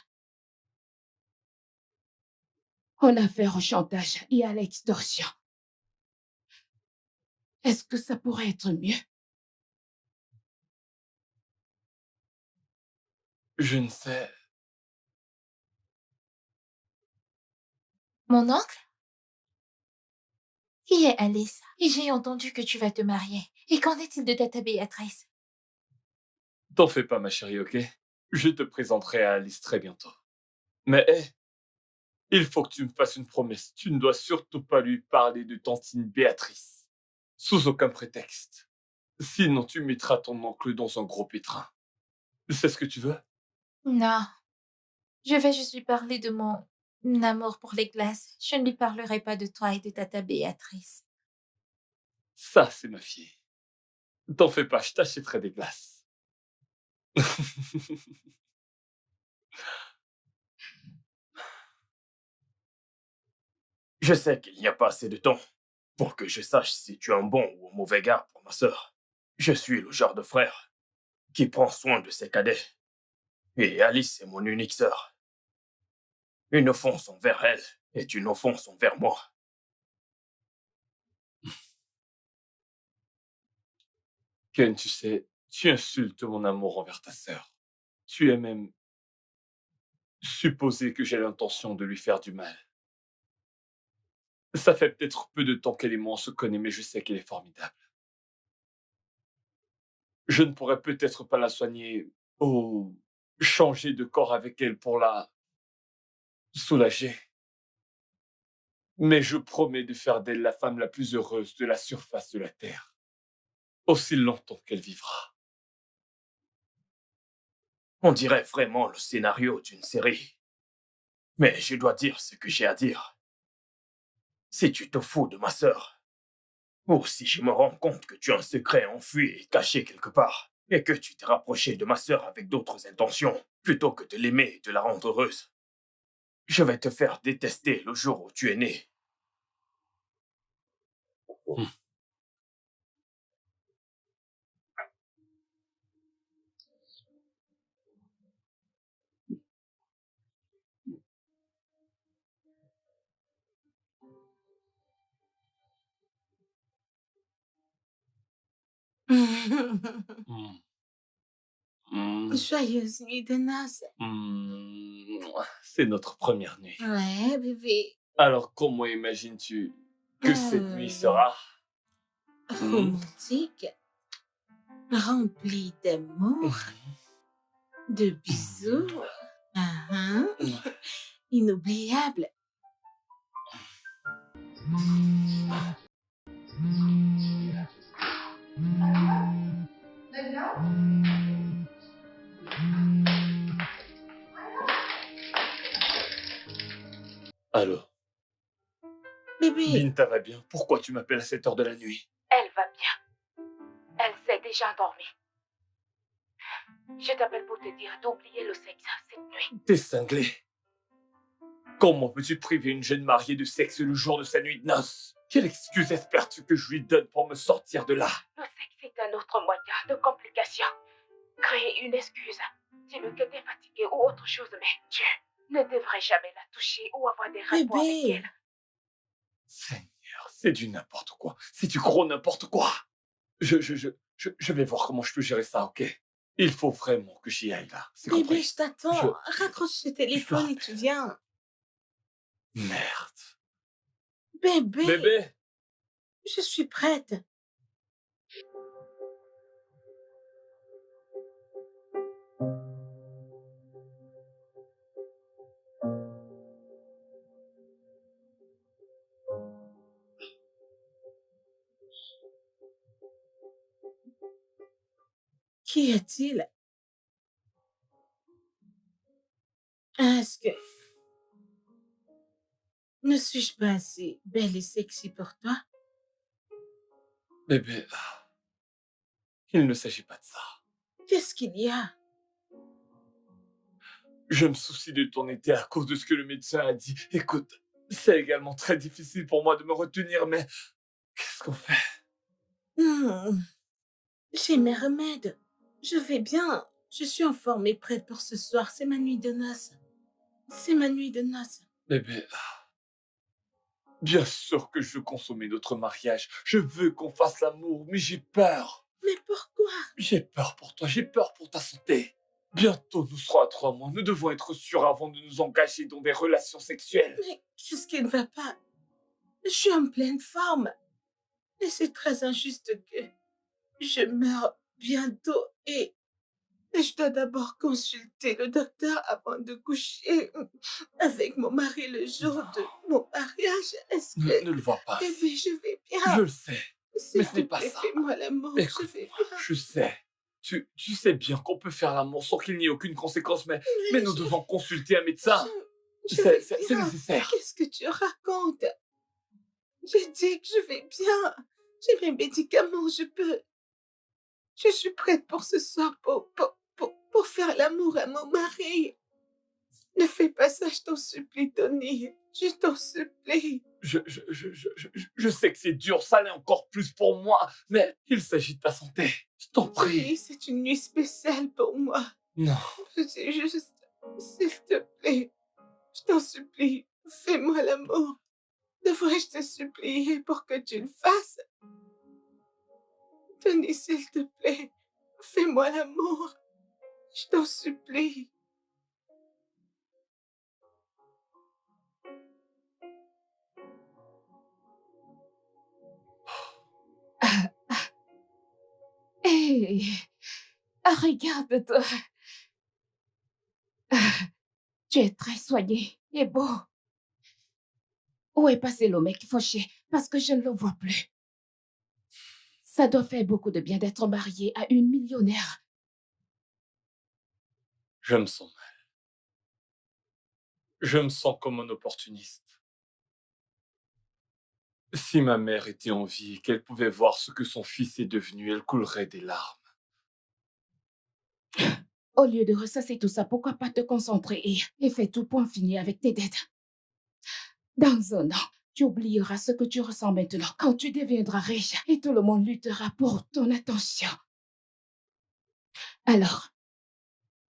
On a affaire au chantage et à l'extorsion. Est-ce que ça pourrait être mieux? Je ne sais. Mon oncle? Qui est Alice? Et j'ai entendu que tu vas te marier. Et qu'en est-il de Tata Béatrice? T'en fais pas, ma chérie, ok? Je te présenterai à Alice très bientôt. Mais hé, Il faut que tu me fasses une promesse. Tu ne dois surtout pas lui parler de tantine Béatrice. Sous aucun prétexte. Sinon, tu mettras ton oncle dans un gros pétrin. C'est ce que tu veux? Non, je vais juste lui parler de mon amour pour les glaces. Je ne lui parlerai pas de toi et de tata Béatrice. Ça, c'est ma fille. T'en fais pas, je t'achèterai des glaces. Je sais qu'il n'y a pas assez de temps pour que je sache si tu es un bon ou un mauvais gars pour ma sœur. Je suis le genre de frère qui prend soin de ses cadets. Et Alice est mon unique sœur. Une offense envers elle est une offense envers moi. Ken, tu sais, tu insultes mon amour envers ta sœur. Tu es même supposé que j'ai l'intention de lui faire du mal. Ça fait peut-être peu de temps qu'elle et moi on se connaît, mais je sais qu'elle est formidable. Je ne pourrais peut-être pas la soigner ou changer de corps avec elle pour la soulager. Mais je promets de faire d'elle la femme la plus heureuse de la surface de la Terre, aussi longtemps qu'elle vivra. On dirait vraiment le scénario d'une série. Mais je dois dire ce que j'ai à dire. Si tu te fous de ma sœur, ou si je me rends compte que tu as un secret enfui et caché quelque part, et que tu t'es rapproché de ma sœur avec d'autres intentions, plutôt que de l'aimer et de la rendre heureuse, je vais te faire détester le jour où tu es né. Hmm. Hmm. Joyeuse nuit de noces. C'est notre première nuit. Ouais, bébé. Alors, comment imagines-tu que cette nuit sera? Romantique, remplie d'amour, de bisous. Inoubliable. Alors, Bébé, Binta va bien. Pourquoi tu m'appelles à cette heure de la nuit? Elle va bien. Elle s'est déjà endormie. Je t'appelle pour te dire d'oublier le sexe cette nuit. T'es cinglé. Comment peux-tu priver une jeune mariée de sexe le jour de sa nuit de noces? Quelle excuse espères-tu que je lui donne pour me sortir de là? Le sexe est un autre moyen de complication. Créer une excuse. Dis-le que t'es fatigué ou autre chose, mais tu ne devrais jamais la toucher ou avoir des rapports avec bébé. elle. Seigneur, c'est du n'importe quoi. C'est du gros n'importe quoi. Je vais voir comment je peux gérer ça, ok? Il faut vraiment que j'y aille là. C'est Bébé, compris? je t'attends. Raccroche ce téléphone et tu viens. Merde. Bébé, Bébé! je suis prête. Qu'y a-t-il? Est-ce que... Ne suis-je pas assez belle et sexy pour toi? Bébé, il ne s'agit pas de ça. Qu'est-ce qu'il y a? Je me soucie de ton été à cause de ce que le médecin a dit. Écoute, c'est également très difficile pour moi de me retenir, mais qu'est-ce qu'on fait? J'ai mes remèdes. Je vais bien. Je suis en forme et prête pour ce soir. C'est ma nuit de noces. C'est ma nuit de noces. Bébé, bien sûr que je veux consommer notre mariage. Je veux qu'on fasse l'amour, mais j'ai peur. Mais pourquoi? J'ai peur pour toi, j'ai peur pour ta santé. Bientôt, nous serons à 3 mois. Nous devons être sûrs avant de nous engager dans des relations sexuelles. Mais qu'est-ce qui ne va pas? Je suis en pleine forme. Et c'est très injuste que je meure bientôt et Mais je dois d'abord consulter le docteur avant de coucher avec mon mari le jour de mon mariage. Est-ce que... Ne le vois pas. Bébé, je vais Je bien. le sais. S'il Mais ce te n'est pas plaît, ça. fais-moi l'amour. Je Écoute, vais bien. je sais. Tu sais bien qu'on peut faire l'amour sans qu'il n'y ait aucune conséquence, mais nous devons consulter un médecin. Je vais C'est bien. nécessaire. Qu'est-ce que tu racontes? J'ai dit que je vais bien. J'ai mes médicaments, je peux... Je suis prête pour ce soir, pour faire l'amour à mon mari. Ne fais pas ça, je t'en supplie, Tony. Je t'en supplie. Je sais que c'est dur, ça l'est encore plus pour moi, mais il s'agit de ta santé. Je t'en prie. Oui, c'est une nuit spéciale pour moi. Non. C'est juste... S'il te plaît, je t'en supplie, fais-moi l'amour. Devrais-je te supplier pour que tu le fasses? Tony, s'il te plaît, fais-moi l'amour. Je t'en supplie. Hé, regarde-toi. Tu es très soigné et beau. Où est passé le mec fauché? Parce que je ne le vois plus. Ça doit faire beaucoup de bien d'être marié à une millionnaire. Je me sens mal. Je me sens comme un opportuniste. Si ma mère était en vie et qu'elle pouvait voir ce que son fils est devenu, elle coulerait des larmes. Au lieu de ressasser tout ça, pourquoi pas te concentrer et faire tout pour en finir avec tes dettes? Dans un an, tu oublieras ce que tu ressens maintenant quand tu deviendras riche et tout le monde luttera pour ton attention. Alors,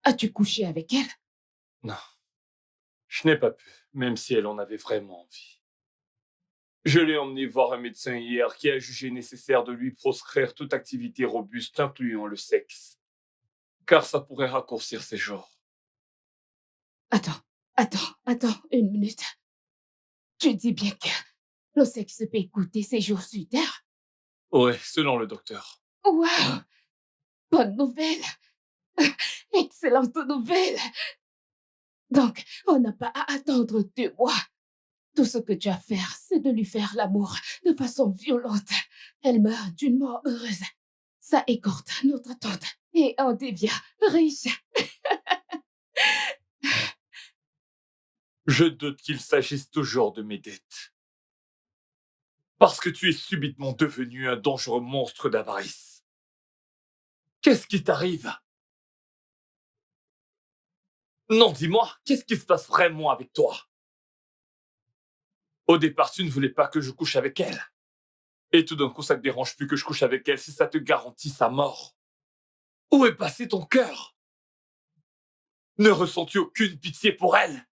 as-tu couché avec elle? Non. Je n'ai pas pu, même si elle en avait vraiment envie. Je l'ai emmenée voir un médecin hier qui a jugé nécessaire de lui proscrire toute activité robuste, incluant le sexe. Car ça pourrait raccourcir ses jours. Attends, une minute. Tu dis bien que le sexe peut écouter ses jours sur Terre? Ouais, selon le docteur. Waouh! Bonne nouvelle! Excellente nouvelle! Donc, on n'a pas à attendre 2 mois. Tout ce que tu as à faire, c'est de lui faire l'amour de façon violente. Elle meurt d'une mort heureuse. Ça écourte notre attente et on devient riche. Je doute qu'il s'agisse toujours de mes dettes. Parce que tu es subitement devenu un dangereux monstre d'avarice. Qu'est-ce qui t'arrive? Non, dis-moi, qu'est-ce qui se passe vraiment avec toi? Au départ, tu ne voulais pas que je couche avec elle. Et tout d'un coup, ça te dérange plus que je couche avec elle si ça te garantit sa mort. Où est passé ton cœur? Ne ressens-tu aucune pitié pour elle?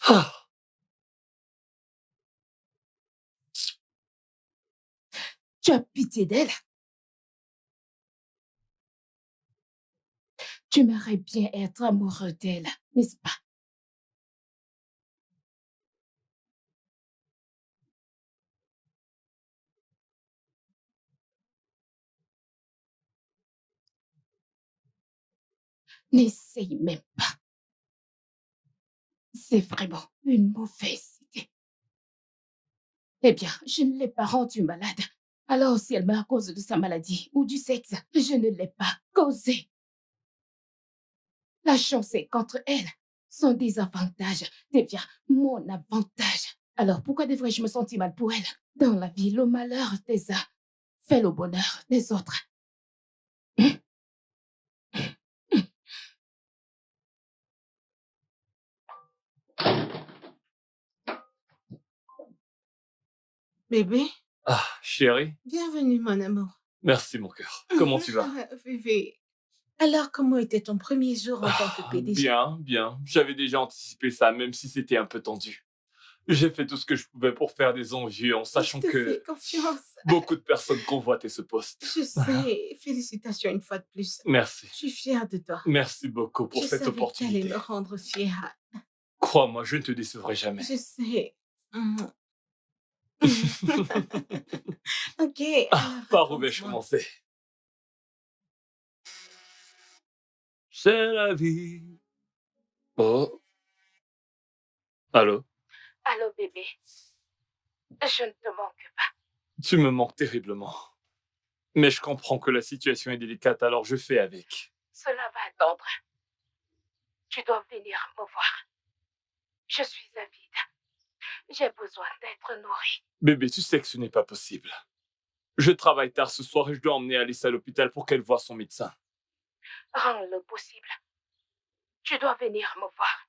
Ah. Tu as pitié d'elle? Tu aimerais bien être amoureux d'elle, n'est-ce pas? N'essaye même pas. C'est vraiment une mauvaise idée. Eh bien, je ne l'ai pas rendue malade. Alors, si elle meurt à cause de sa maladie ou du sexe, je ne l'ai pas causée. La chance est qu'entre elles, son désavantage devient mon avantage. Alors, pourquoi devrais-je me sentir mal pour elle? Dans la vie, le malheur des uns fait le bonheur des autres. Bébé, Ah, chérie, bienvenue, mon amour. merci mon cœur. Comment tu vas? Bébé, alors comment était ton premier jour en tant que PDG? Bien. J'avais déjà anticipé ça, même si c'était un peu tendu. J'ai fait tout ce que je pouvais pour faire des envieux en sachant Je te fais que confiance. beaucoup de personnes convoitaient ce poste. Je sais. Félicitations une fois de plus. Merci. Je suis fière de toi. Merci beaucoup pour Je cette savais que tu allais opportunité. me rendre fière. Crois-moi, je ne te décevrai jamais. Je sais. Ok. alors, Par où vais-je raconte-moi. commencer? c'est la vie. Oh, allô? Allô, bébé. Je ne te manque pas. Tu me manques terriblement. Mais je comprends que la situation est délicate, alors je fais avec. Cela va attendre. Tu dois venir me voir. Je suis avide. J'ai besoin d'être nourrie. Bébé, tu sais que ce n'est pas possible. Je travaille tard ce soir et je dois emmener Alice à l'hôpital pour qu'elle voie son médecin. Rends-le possible. Tu dois venir me voir.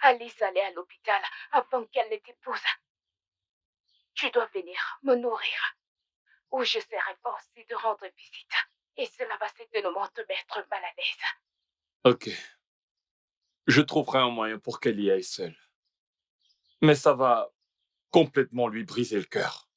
Alice allait à l'hôpital avant qu'elle ne t'épouse. Tu dois venir me nourrir. Ou je serai forcée de rendre visite. Et cela va certainement te mettre mal à l'aise. Ok. Je trouverai un moyen pour qu'elle y aille seule. Mais ça va complètement lui briser le cœur.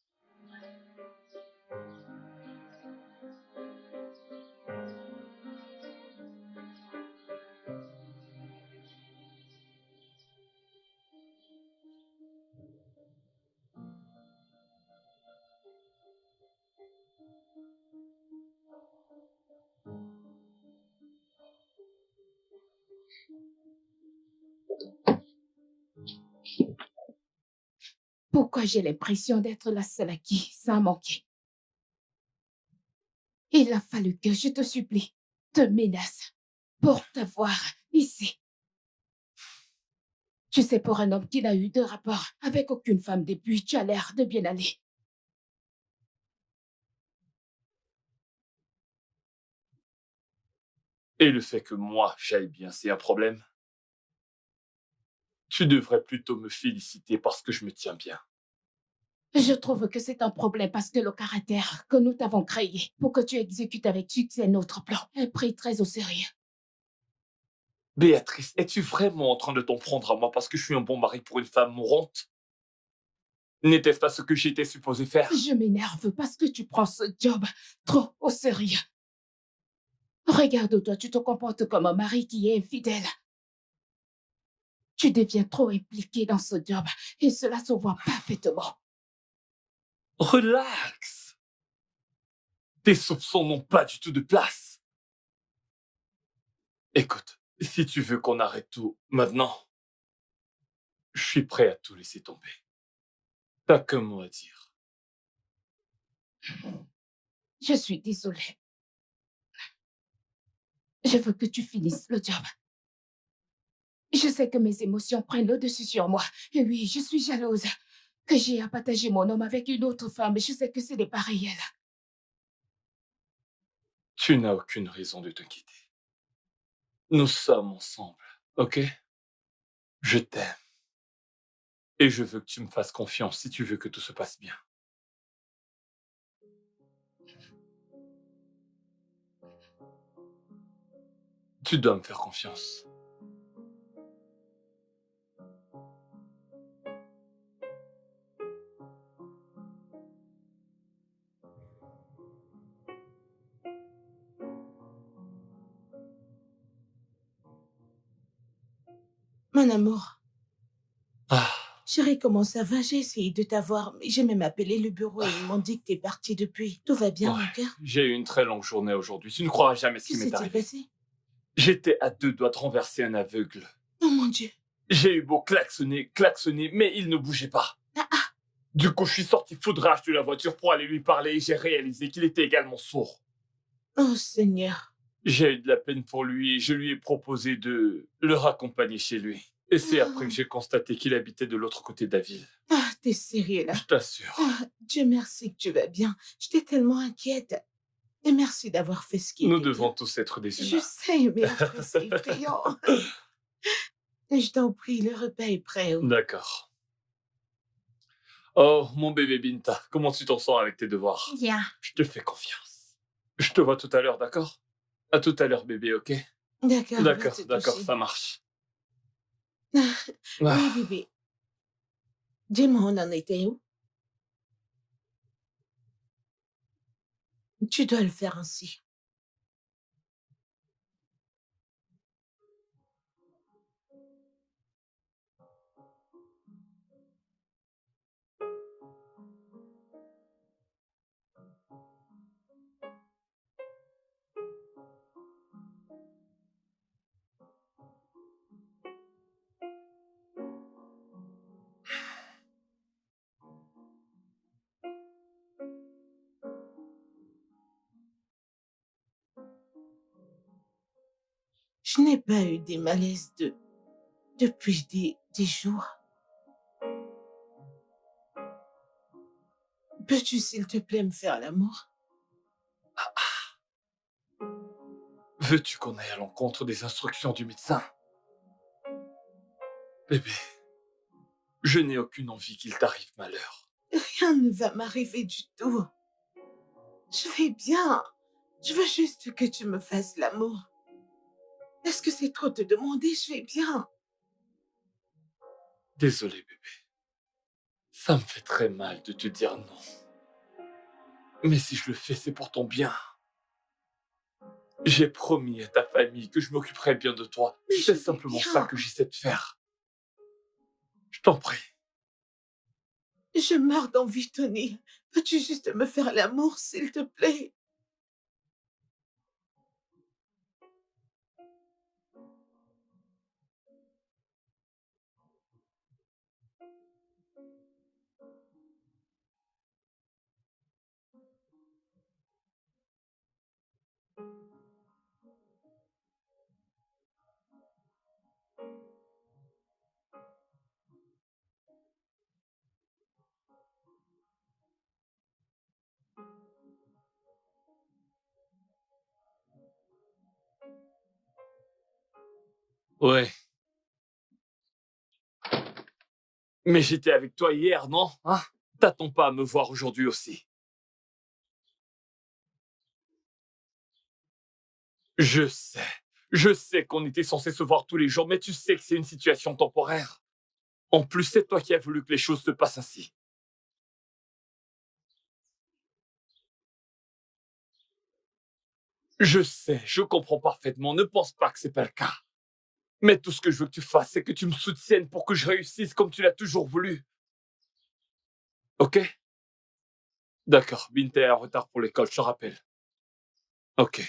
Pourquoi j'ai l'impression d'être la seule à qui ça a manqué? Il a fallu que je te supplie, te menace, pour te voir ici. Tu sais, pour un homme qui n'a eu de rapport avec aucune femme depuis, tu as l'air de bien aller. Et le fait que moi, j'aille bien, c'est un problème. Tu devrais plutôt me féliciter parce que je me tiens bien. Je trouve que c'est un problème parce que le caractère que nous t'avons créé pour que tu exécutes avec succès notre plan est pris très au sérieux. Béatrice, es-tu vraiment en train de t'en prendre à moi parce que je suis un bon mari pour une femme mourante? N'était-ce pas ce que j'étais supposé faire? Je m'énerve parce que tu prends ce job trop au sérieux. Regarde-toi, tu te comportes comme un mari qui est infidèle. Tu deviens trop impliqué dans ce job et cela se voit parfaitement. Relax! Tes soupçons n'ont pas du tout de place. Écoute, si tu veux qu'on arrête tout maintenant, je suis prêt à tout laisser tomber. T'as qu'un mot à dire. Je suis désolée. Je veux que tu finisses le job. Je sais que mes émotions prennent le dessus sur moi. Et oui, je suis jalouse. Que j'ai à partager mon homme avec une autre femme, je sais que ce n'est pas réel. Tu n'as aucune raison de t'inquiéter. Nous sommes ensemble, ok? Je t'aime. Et je veux que tu me fasses confiance si tu veux que tout se passe bien. Tu dois me faire confiance. Mon amour, Ah, chérie, comment ça va? J'ai essayé de t'avoir, mais j'ai même appelé le bureau et ils m'ont dit que t'es partie depuis. Tout va bien, ouais. mon cœur? J'ai eu une très longue journée aujourd'hui. Tu ne croiras jamais ce Que qui m'est s'est-il arrivé. passé? J'étais à 2 doigts de renverser un aveugle. Oh mon Dieu! J'ai eu beau klaxonner, mais il ne bougeait pas. Du coup, je suis sorti foudrage de la voiture pour aller lui parler et j'ai réalisé qu'il était également sourd. Oh Seigneur! J'ai eu de la peine pour lui et je lui ai proposé de le raccompagner chez lui. Et c'est après que j'ai constaté qu'il habitait de l'autre côté de la ville. Ah, t'es sérieux là? Je t'assure. Ah, Dieu merci que tu vas bien. J'étais tellement inquiète. Et merci d'avoir fait ce qui Nous était devons bien. tous être des Je humains. sais, mais après, c'est effrayant. Je t'en prie, le repas est prêt. Oh. D'accord. Oh, mon bébé Binta, comment tu t'en sors avec tes devoirs? Bien. Je te fais confiance. Je te vois tout à l'heure, d'accord? À tout à l'heure, bébé, ok? D'accord, va D'accord, te d'accord, coucher. ça marche. Oui, Ah. bébé. Dis-moi, on en était où? Tu dois le faire ainsi. Je n'ai pas eu des malaises depuis des jours. Peux-tu, s'il te plaît, me faire l'amour? Veux-tu qu'on aille à l'encontre des instructions du médecin? Bébé, je n'ai aucune envie qu'il t'arrive malheur. Rien ne va m'arriver du tout. Je vais bien. Je veux juste que tu me fasses l'amour. Est-ce que c'est trop te demander? Je vais bien. Désolé, bébé. Ça me fait très mal de te dire non. Mais si je le fais, c'est pour ton bien. J'ai promis à ta famille que je m'occuperai bien de toi. Mais je C'est vais simplement bien. ça que j'essaie de faire. Je t'en prie. Je meurs d'envie, Tony. Peux-tu juste me faire l'amour, s'il te plaît? Ouais. Mais j'étais avec toi hier, non? Hein? T'attends pas à me voir aujourd'hui aussi. Je sais. Je sais qu'on était censé se voir tous les jours, mais tu sais que c'est une situation temporaire. En plus, c'est toi qui as voulu que les choses se passent ainsi. Je sais, je comprends parfaitement. Ne pense pas que c'est pas le cas. Mais tout ce que je veux que tu fasses, c'est que tu me soutiennes pour que je réussisse comme tu l'as toujours voulu. Ok? D'accord, Binte est en retard pour l'école, je te rappelle. Ok.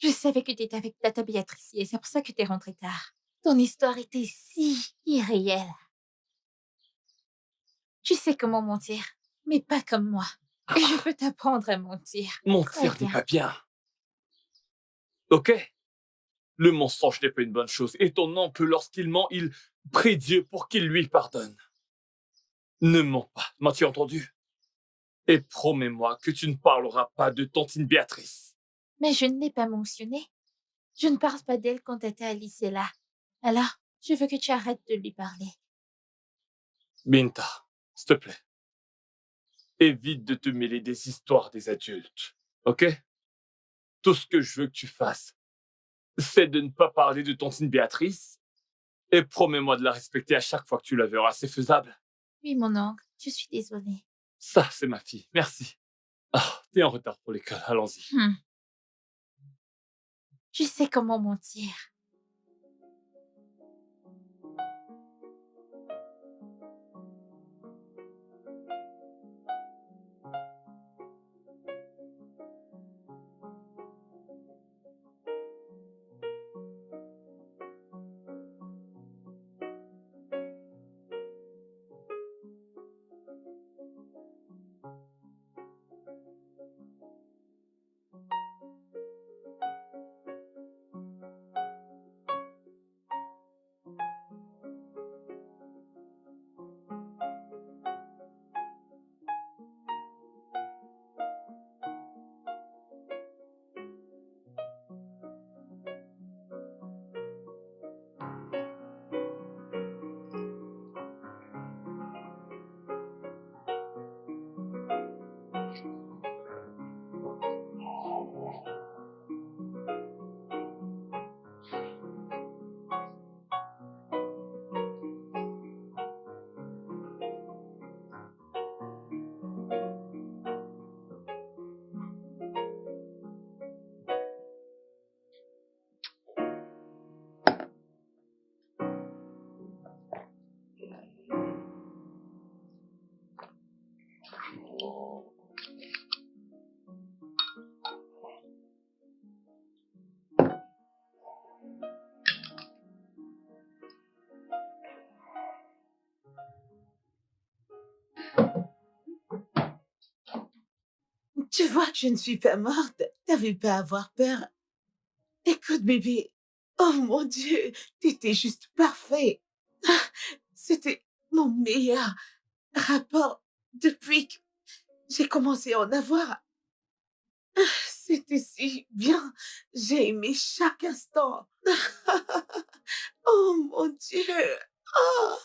Je savais que tu étais avec Tata Béatrice et c'est pour ça que tu es rentrée tard. Ton histoire était si irréelle. Tu sais comment mentir, mais pas comme moi. Et je peux t'apprendre à mentir. Mentir Très n'est bien. pas bien. Ok? Le mensonge n'est pas une bonne chose. Et ton oncle, lorsqu'il ment, il prie Dieu pour qu'il lui pardonne. Ne mens pas, m'as-tu entendu? Et promets-moi que tu ne parleras pas de tantine Béatrice. Mais je ne l'ai pas mentionné. Je ne parle pas d'elle quand Tata Alice est là. Alors, je veux que tu arrêtes de lui parler. Binta, s'il te plaît. Évite de te mêler des histoires des adultes, ok? Tout ce que je veux que tu fasses, c'est de ne pas parler de tantine Béatrice et promets-moi de la respecter à chaque fois que tu la verras. C'est faisable? Oui, mon oncle, je suis désolée. Ça, c'est ma fille. Merci. Ah, t'es en retard pour l'école. Allons-y. Je sais comment mentir. Tu vois que je ne suis pas morte. T'avais pas à avoir peur. Écoute, bébé. Oh mon Dieu, t'étais juste parfait. C'était mon meilleur rapport depuis que j'ai commencé à en avoir. C'était si bien. J'ai aimé chaque instant. Oh mon Dieu. Oh,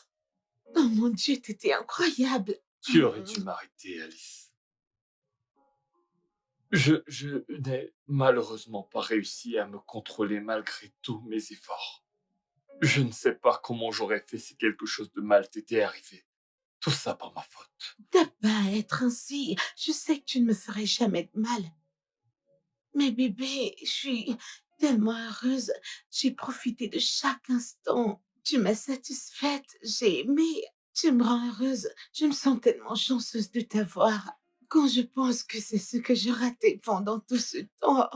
oh mon Dieu, t'étais incroyable. Tu aurais dû m'arrêter, Alice. Je n'ai malheureusement pas réussi à me contrôler malgré tous mes efforts. Je ne sais pas comment j'aurais fait si quelque chose de mal t'était arrivé. Tout ça par ma faute. T'as pas à être ainsi. Je sais que tu ne me ferais jamais de mal. Mais bébé, je suis tellement heureuse. J'ai profité de chaque instant. Tu m'as satisfaite. J'ai aimé. Tu me rends heureuse. Je me sens tellement chanceuse de t'avoir. Quand je pense que c'est ce que j'ai raté pendant tout ce temps.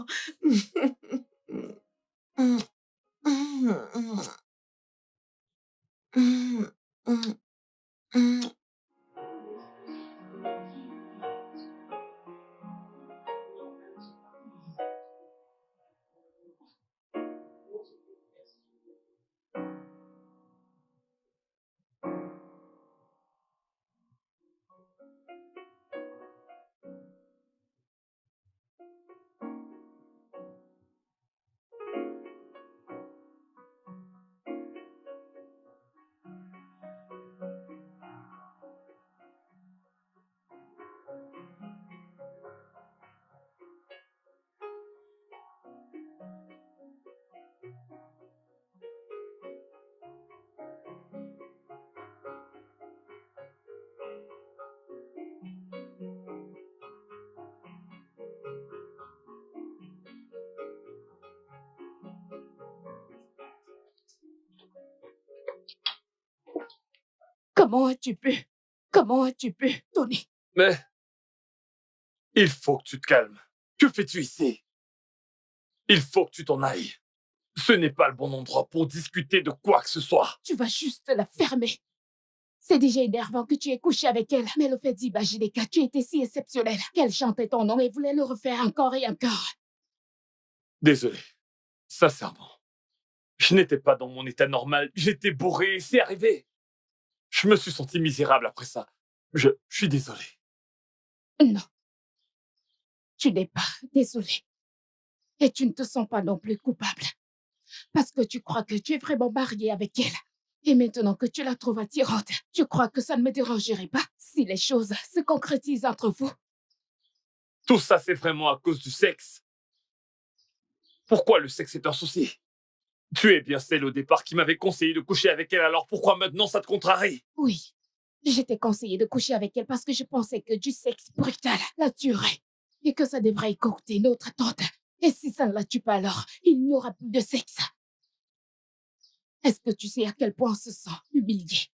Comment as-tu pu? Comment as-tu pu, Tony? Mais il faut que tu te calmes. Que fais-tu ici? Il faut que tu t'en ailles. Ce n'est pas le bon endroit pour discuter de quoi que ce soit. Tu vas juste la fermer. C'est déjà énervant que tu aies couché avec elle, mais le fait d'imaginer que tu étais si exceptionnelle, qu'elle chantait ton nom et voulait le refaire encore et encore. Désolé. Sincèrement. Je n'étais pas dans mon état normal. J'étais bourré et c'est arrivé. Je me suis senti misérable après ça. Je suis désolé. Non. Tu n'es pas désolé. Et tu ne te sens pas non plus coupable. Parce que tu crois que tu es vraiment marié avec elle. Et maintenant que tu la trouves attirante, tu crois que ça ne me dérangerait pas si les choses se concrétisent entre vous? Tout ça, c'est vraiment à cause du sexe. Pourquoi le sexe est un souci? Tu es bien celle au départ qui m'avait conseillé de coucher avec elle, alors pourquoi maintenant ça te contrarie? Oui. Je t'ai conseillé de coucher avec elle parce que je pensais que du sexe brutal la tuerait. Et que ça devrait écourter notre attente. Et si ça ne la tue pas alors, il n'y aura plus de sexe. Est-ce que tu sais à quel point on se sent humilié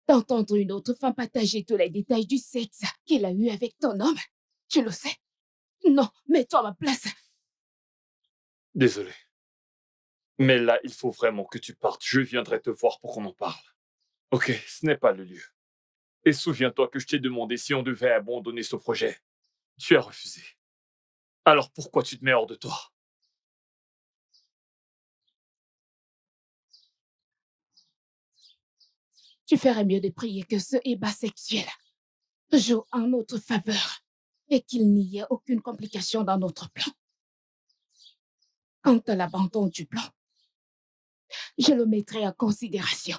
d'entendre une autre femme partager tous les détails du sexe qu'elle a eu avec ton homme? Tu le sais? Non, mets-toi à ma place. Désolé. Mais là, il faut vraiment que tu partes. Je viendrai te voir pour qu'on en parle. Ok, ce n'est pas le lieu. Et souviens-toi que je t'ai demandé si on devait abandonner ce projet. Tu as refusé. Alors pourquoi tu te mets hors de toi? Tu ferais mieux de prier que ce ébat sexuel joue en notre faveur et qu'il n'y ait aucune complication dans notre plan. Quant à l'abandon du plan, je le mettrai en considération.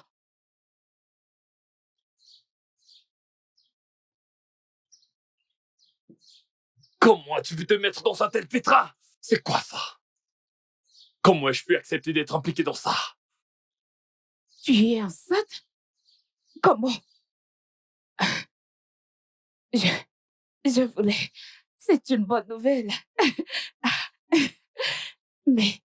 Comment as-tu pu te mettre dans un tel pétrin? C'est quoi ça? Comment ai-je pu accepter d'être impliqué dans ça? Tu es enceinte? Comment? Je voulais... C'est une bonne nouvelle. Mais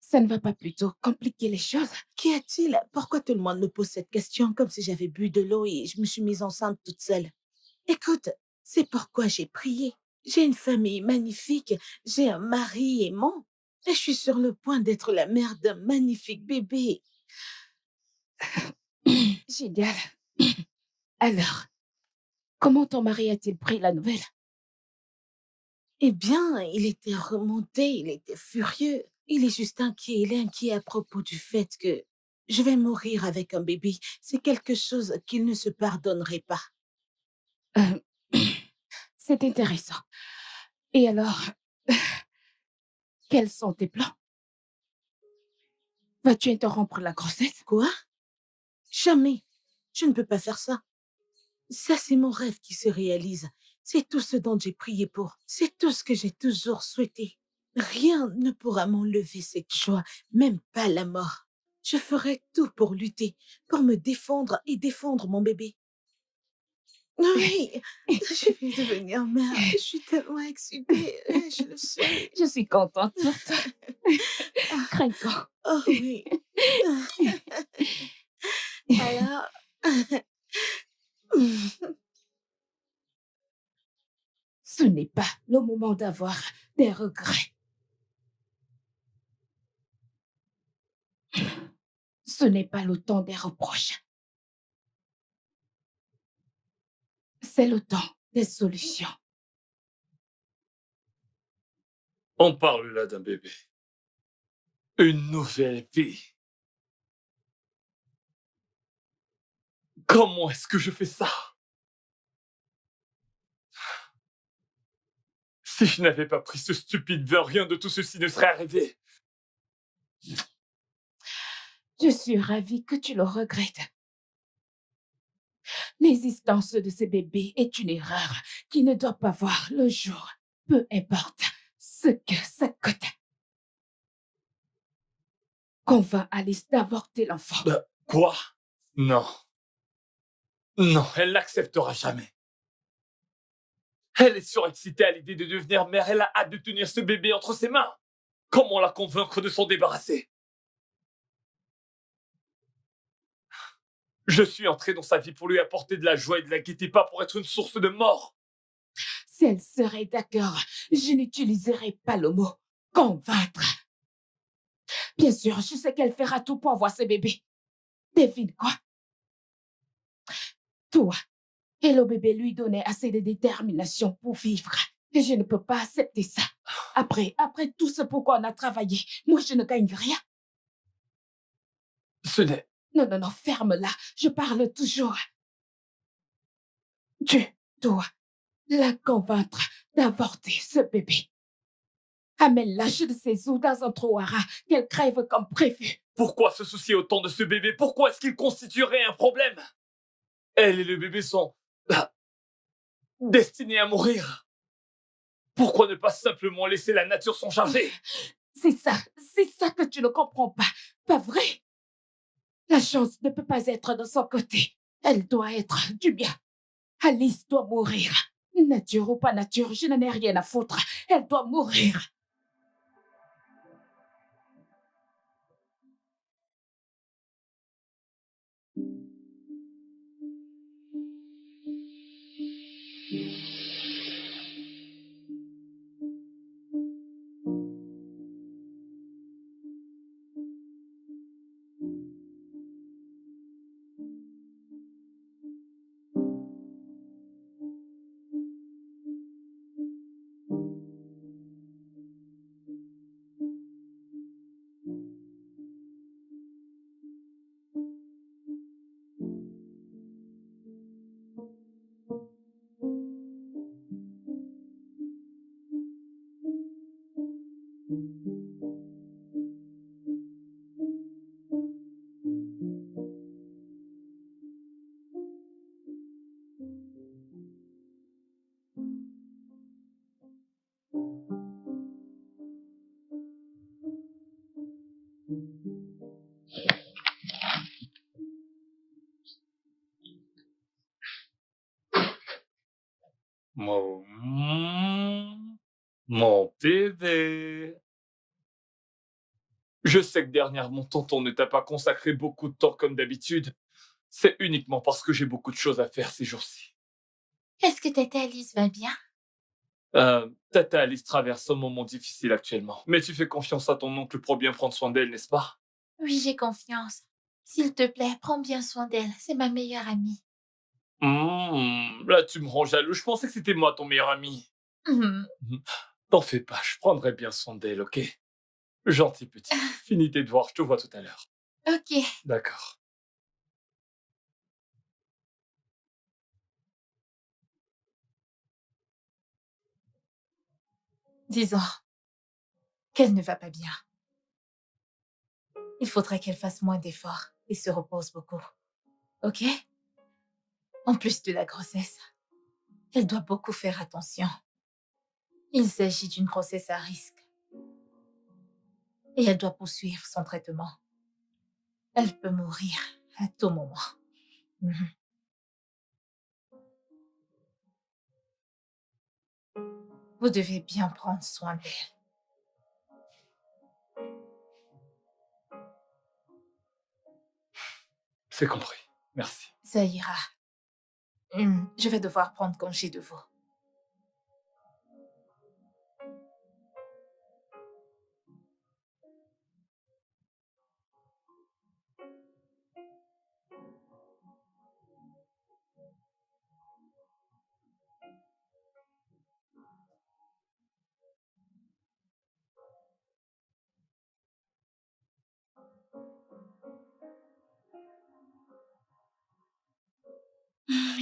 ça ne va pas plutôt compliquer les choses? Qu'y a-t-il? Pourquoi tout le monde me pose cette question comme si j'avais bu de l'eau et je me suis mise enceinte toute seule? Écoute, c'est pourquoi j'ai prié. J'ai une famille magnifique, j'ai un mari aimant, et je suis sur le point d'être la mère d'un magnifique bébé. Génial. Alors, comment ton mari a-t-il pris la nouvelle? Eh bien, il était remonté, il était furieux. Il est juste inquiet. Il est inquiet à propos du fait que je vais mourir avec un bébé. C'est quelque chose qu'il ne se pardonnerait pas. Euh, c'est intéressant. Et alors, quels sont tes plans? Vas-tu interrompre la grossesse? Quoi? Jamais. Je ne peux pas faire ça. Ça, c'est mon rêve qui se réalise. C'est tout ce dont j'ai prié pour. C'est tout ce que j'ai toujours souhaité. Rien ne pourra m'enlever cette joie, même pas la mort. Je ferai tout pour lutter, pour me défendre et défendre mon bébé. Oui, je vais devenir mère. Je suis tellement excitée. Je le sais. Je suis contente pour toi. Craquant. Oh oui. Alors... Ce n'est pas le moment d'avoir des regrets. Ce n'est pas le temps des reproches. C'est le temps des solutions. On parle là d'un bébé. Une nouvelle vie. Comment est-ce que je fais ça? Si je n'avais pas pris ce stupide vin, rien de tout ceci ne serait arrivé. Je suis ravie que tu le regrettes. L'existence de ce bébé est une erreur qui ne doit pas voir le jour, peu importe ce que ça coûte. Convainc Alice d'avorter l'enfant. Quoi? Non. Non, elle n'acceptera jamais. Elle est surexcitée à l'idée de devenir mère. Elle a hâte de tenir ce bébé entre ses mains. Comment la convaincre de s'en débarrasser? Je suis entré dans sa vie pour lui apporter de la joie et de la gaieté, pas pour être une source de mort. Si elle serait d'accord, je n'utiliserai pas le mot « convaincre ». Bien sûr, je sais qu'elle fera tout pour avoir ce bébé. Devine quoi? Toi et le bébé lui donnaient assez de détermination pour vivre. Et je ne peux pas accepter ça. Après tout ce pour quoi on a travaillé, moi je ne gagne rien. Ce n'est... Non, ferme-la. Je parle toujours. Tu dois la convaincre d'avorter ce bébé. Amène-la je ne sais où dans un trou à rats, qu'elle crève comme prévu. Pourquoi se soucier autant de ce bébé? Pourquoi est-ce qu'il constituerait un problème? Elle et le bébé sont... destinés à mourir. Pourquoi ne pas simplement laisser la nature s'en charger? C'est ça que tu ne comprends pas vrai? La chance ne peut pas être de son côté. Elle doit être du mien. Alice doit mourir. Nature ou pas nature, je n'en ai rien à foutre. Elle doit mourir. Mon bébé. Je sais que dernièrement, tonton ne t'a pas consacré beaucoup de temps comme d'habitude. C'est uniquement parce que j'ai beaucoup de choses à faire ces jours-ci. Est-ce que Tata Alice va bien? Tata Alice traverse un moment difficile actuellement. Mais tu fais confiance à ton oncle pour bien prendre soin d'elle, n'est-ce pas? Oui, j'ai confiance. S'il te plaît, prends bien soin d'elle. C'est ma meilleure amie. Là, tu me rends jaloux. Je pensais que c'était moi ton meilleur ami. Mhm. T'en fais pas, je prendrai bien soin d'elle, ok? Gentil petit. Finis tes devoirs, je te vois tout à l'heure. Ok. D'accord. Disons qu'elle ne va pas bien. Il faudrait qu'elle fasse moins d'efforts et se repose beaucoup. Ok? En plus de la grossesse, elle doit beaucoup faire attention. Il s'agit d'une grossesse à risque. Et elle doit poursuivre son traitement. Elle peut mourir à tout moment. Mhm. Vous devez bien prendre soin d'elle. C'est compris. Merci. Ça ira. Je vais devoir prendre congé de vous.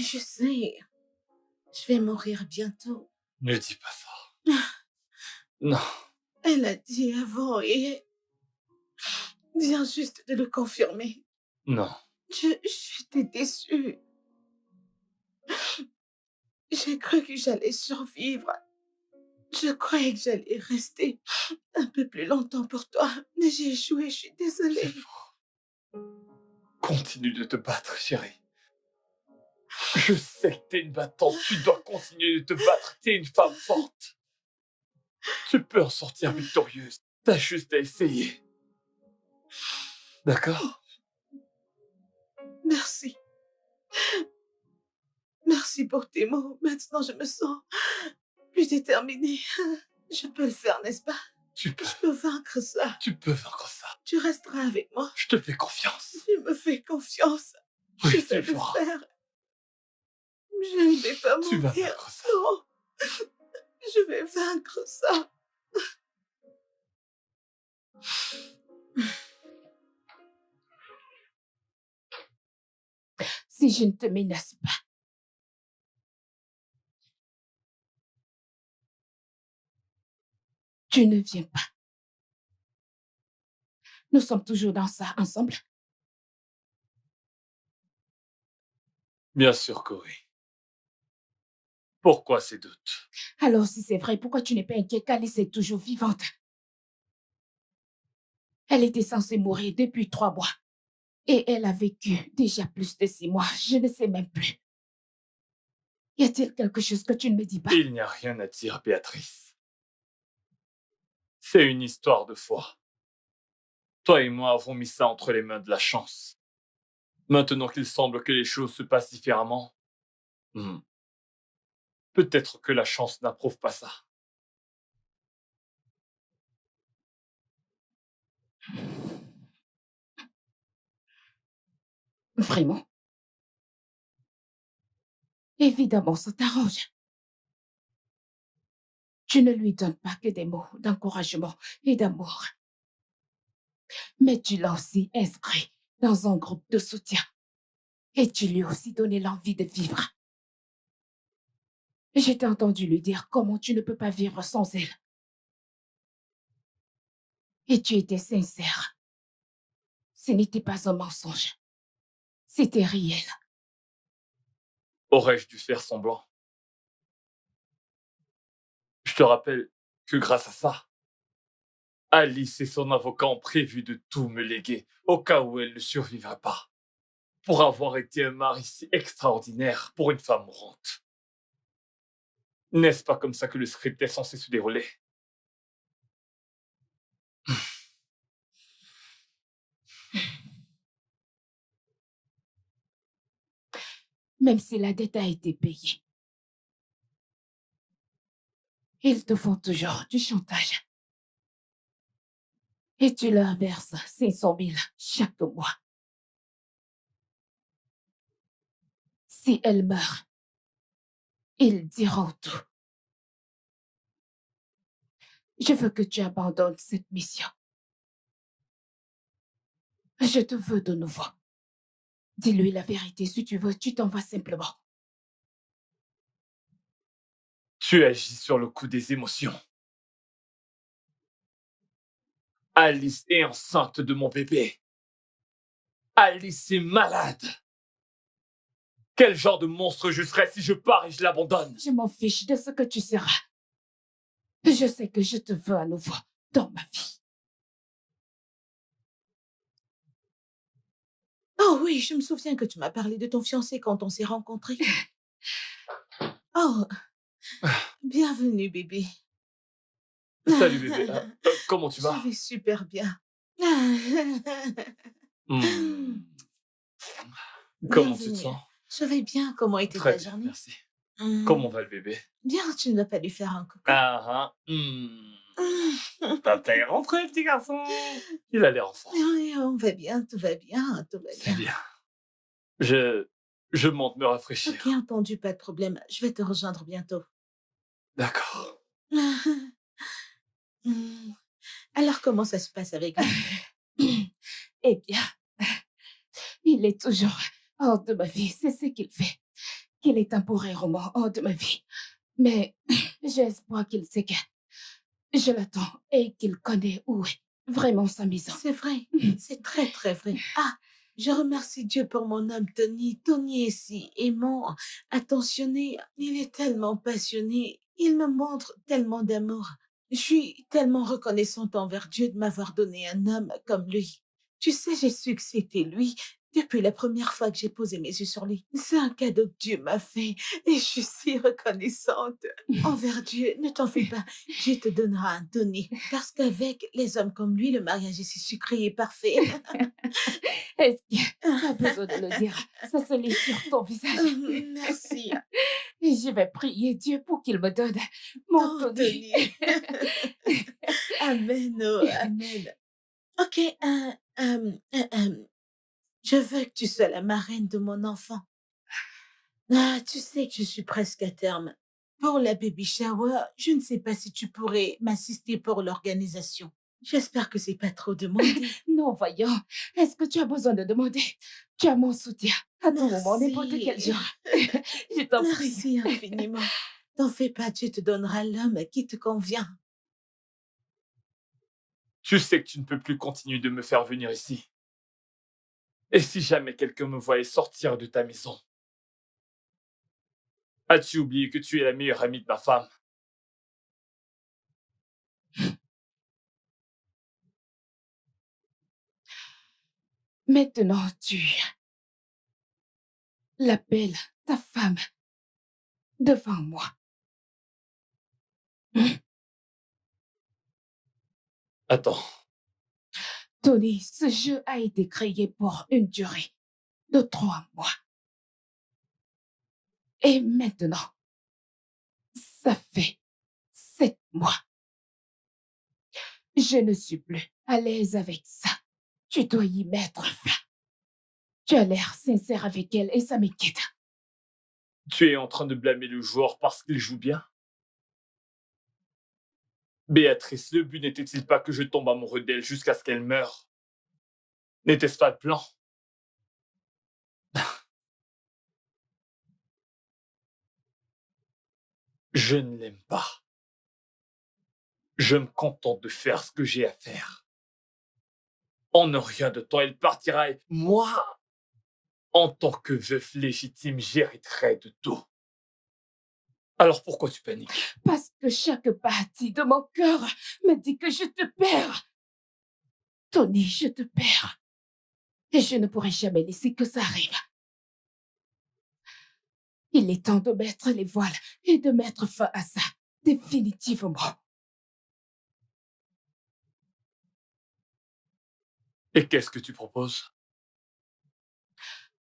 Je sais. Je vais mourir bientôt. Ne dis pas ça. Non. Elle a dit avant et vient juste de le confirmer. Non. J'étais déçue. J'ai cru que j'allais survivre. Je croyais que j'allais rester un peu plus longtemps pour toi, mais j'ai échoué, je suis C'est désolée. faux. Continue de te battre, chérie. Je sais que t'es une battante. Tu dois continuer de te battre. T'es une femme forte. Tu peux en sortir victorieuse. T'as juste à essayer. D'accord? Merci. Merci pour tes mots. Maintenant, je me sens plus déterminée. Je peux le faire, n'est-ce pas? Tu peux. Je peux vaincre ça. Tu peux vaincre ça. Tu resteras avec moi. Je te fais confiance. Tu me fais confiance. Oui, Je tu vais le feras. faire. Je ne vais pas Tu vas mourir. vaincre ça. Non. Je vais vaincre ça. Si je ne te menace pas, tu ne viens pas. Nous sommes toujours dans ça ensemble. Bien sûr que oui. Pourquoi ces doutes? Alors, si c'est vrai, pourquoi tu n'es pas inquiet qu'Alice est toujours vivante? Elle était censée mourir depuis 3 mois. Et elle a vécu déjà plus de 6 mois. Je ne sais même plus. Y a-t-il quelque chose que tu ne me dis pas? Il n'y a rien à dire, Béatrice. C'est une histoire de foi. Toi et moi avons mis ça entre les mains de la chance. Maintenant qu'il semble que les choses se passent différemment, peut-être que la chance n'approuve pas ça. Vraiment? Évidemment, ça t'arrange. Tu ne lui donnes pas que des mots d'encouragement et d'amour. Mais tu l'as aussi inscrit dans un groupe de soutien. Et tu lui as aussi donné l'envie de vivre. Je t'ai entendu lui dire comment tu ne peux pas vivre sans elle. Et tu étais sincère. Ce n'était pas un mensonge. C'était réel. Aurais-je dû faire semblant? Je te rappelle que grâce à ça, Alice et son avocat ont prévu de tout me léguer au cas où elle ne survivrait pas. Pour avoir été un mari si extraordinaire pour une femme mourante. N'est-ce pas comme ça que le script est censé se dérouler? Même si la dette a été payée. Ils te font toujours du chantage. Et tu leur verses 500 000 chaque mois. Si elle meurt, ils diront tout. Je veux que tu abandonnes cette mission. Je te veux de nouveau. Dis-lui la vérité. Si tu veux, tu t'en vas simplement. Tu agis sur le coup des émotions. Alice est enceinte de mon bébé. Alice est malade. Quel genre de monstre je serais si je pars et je l'abandonne? Je m'en fiche de ce que tu seras. Je sais que je te veux à nouveau dans ma vie. Oh oui, je me souviens que tu m'as parlé de ton fiancé quand on s'est rencontrés. Oh, bienvenue, bébé. Salut bébé. Comment tu Je vas? vais super bien. Hmm. Comment tu te Bienvenue. sens? Je vais bien. Comment était Très ta bien, journée? merci. Hmm. Comment va le bébé? Bien, tu ne vas pas lui faire un coucou. Ah, Papa est rentré, petit garçon. Il a l'air en forme. Oui, on va bien, tout va bien, tout va C'est bien. bien. Je monte me rafraîchir. Ok, entendu, pas de problème. Je vais te rejoindre bientôt. D'accord. Hmm. Alors, comment ça se passe avec lui? Eh bien, il est toujours hors de ma vie. C'est ce qu'il fait. Qu'il est temporairement hors de ma vie. Mais j'ai espoir qu'il sait que je l'attends et qu'il connaît où est vraiment sa maison. C'est vrai, c'est très, très vrai. Ah, je remercie Dieu pour mon homme Tony. Tony est si aimant, attentionné. Il est tellement passionné. Il me montre tellement d'amour. Je suis tellement reconnaissante envers Dieu de m'avoir donné un homme comme lui. Tu sais, j'ai su que c'était lui depuis la première fois que j'ai posé mes yeux sur lui. C'est un cadeau que Dieu m'a fait et je suis si reconnaissante envers Dieu. Ne t'en fais pas. Dieu te donnera un Tony. Parce qu'avec les hommes comme lui, le mariage est si sucré et parfait. Est-ce que tu as besoin de le dire? Ça se lit sur ton visage. Merci. Et je vais prier Dieu pour qu'il me donne mon Oh, Tony. Tony. Amen, oh, amen. Ok, je veux que tu sois la marraine de mon enfant. Ah, tu sais que je suis presque à terme. Pour la baby shower, je ne sais pas si tu pourrais m'assister pour l'organisation. J'espère que c'est pas trop demandé. Non, voyons. Est-ce que tu as besoin de demander? Tu as mon soutien à tout moment, n'importe quel jour. Je t'en prie. Merci infiniment. T'en fais pas, Dieu te donnera l'homme qui te convient. Tu sais que tu ne peux plus continuer de me faire venir ici. Et si jamais quelqu'un me voyait sortir de ta maison, as-tu oublié que tu es la meilleure amie de ma femme? Maintenant, tu l'appelles ta femme devant moi. Attends, Tony, ce jeu a été créé pour une durée de 3 mois. Et maintenant, ça fait 7 mois. Je ne suis plus à l'aise avec ça. Tu dois y mettre fin. Tu as l'air sincère avec elle et ça m'inquiète. tu es en train de blâmer le joueur parce qu'il joue bien? Béatrice, le but n'était-il pas que je tombe amoureux d'elle jusqu'à ce qu'elle meure? N'était-ce pas le plan? Je ne l'aime pas. Je me contente de faire ce que j'ai à faire. En ne rien de temps, elle partira et moi, en tant que veuf légitime, j'hériterai de tout. Alors pourquoi tu paniques? Parce que chaque partie de mon cœur me dit que je te perds. Tony, je te perds. Et je ne pourrai jamais laisser que ça arrive. Il est temps de mettre les voiles et de mettre fin à ça, définitivement. Et qu'est-ce que tu proposes?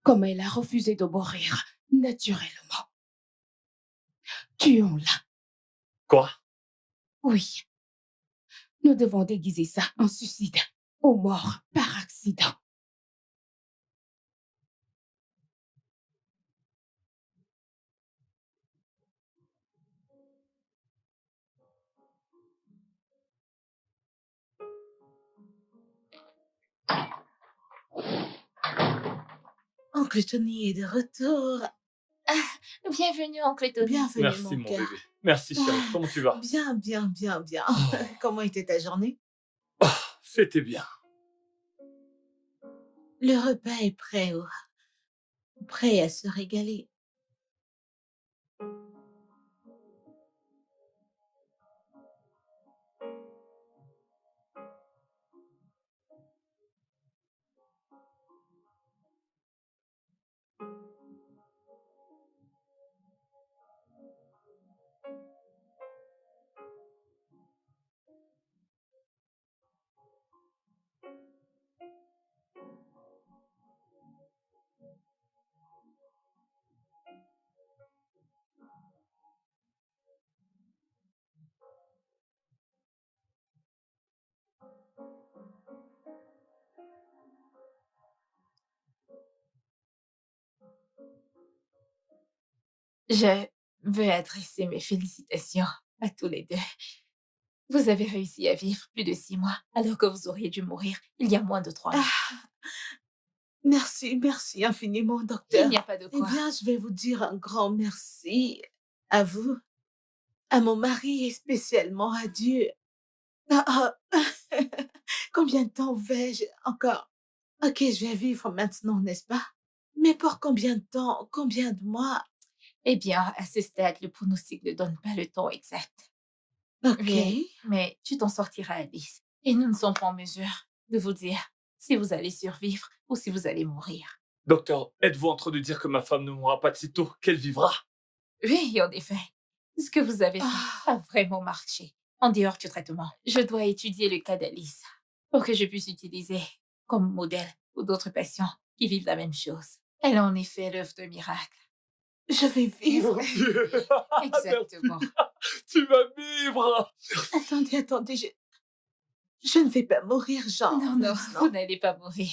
Comme elle a refusé de mourir naturellement. Tuons-la. Quoi? Oui. Nous devons déguiser ça en suicide ou mort par accident. Oncle Tony est de retour. Bienvenue, oncle Tony. Bienvenue, Merci, mon mon cœur. bébé. Merci, chérie. Comment tu vas? Bien, bien, bien, bien. Oh. Comment était ta journée? C'était bien. Le repas est prêt, prêt à se régaler. Je veux adresser mes félicitations à tous les deux. Vous avez réussi à vivre plus de 6 mois, alors que vous auriez dû mourir il y a moins de 3 mois. Merci, merci infiniment, Il docteur. n'y a pas de Eh quoi. bien, je vais vous dire un grand merci à vous, à mon mari et spécialement à Dieu. Ah, ah. Combien de temps vais-je encore? Ok, je vais vivre maintenant, n'est-ce pas? Mais pour combien de temps? Combien de mois? Eh bien, à ce stade, le pronostic ne donne pas le temps exact. Ok. Oui, mais tu t'en sortiras, Alice. Et nous ne sommes pas en mesure de vous dire si vous allez survivre ou si vous allez mourir. Docteur, êtes-vous en train de dire que ma femme ne mourra pas de sitôt, qu'elle vivra? Oui, en effet. Ce que vous avez fait Ah. a vraiment marché. En dehors du traitement, je dois étudier le cas d'Alice pour que je puisse l'utiliser comme modèle pour d'autres patients qui vivent la même chose. Elle a en effet l'œuvre de miracle. Je vais vivre. Exactement. Tu vas vivre! Attendez, je ne vais pas mourir, genre. Non, vous n'allez pas mourir.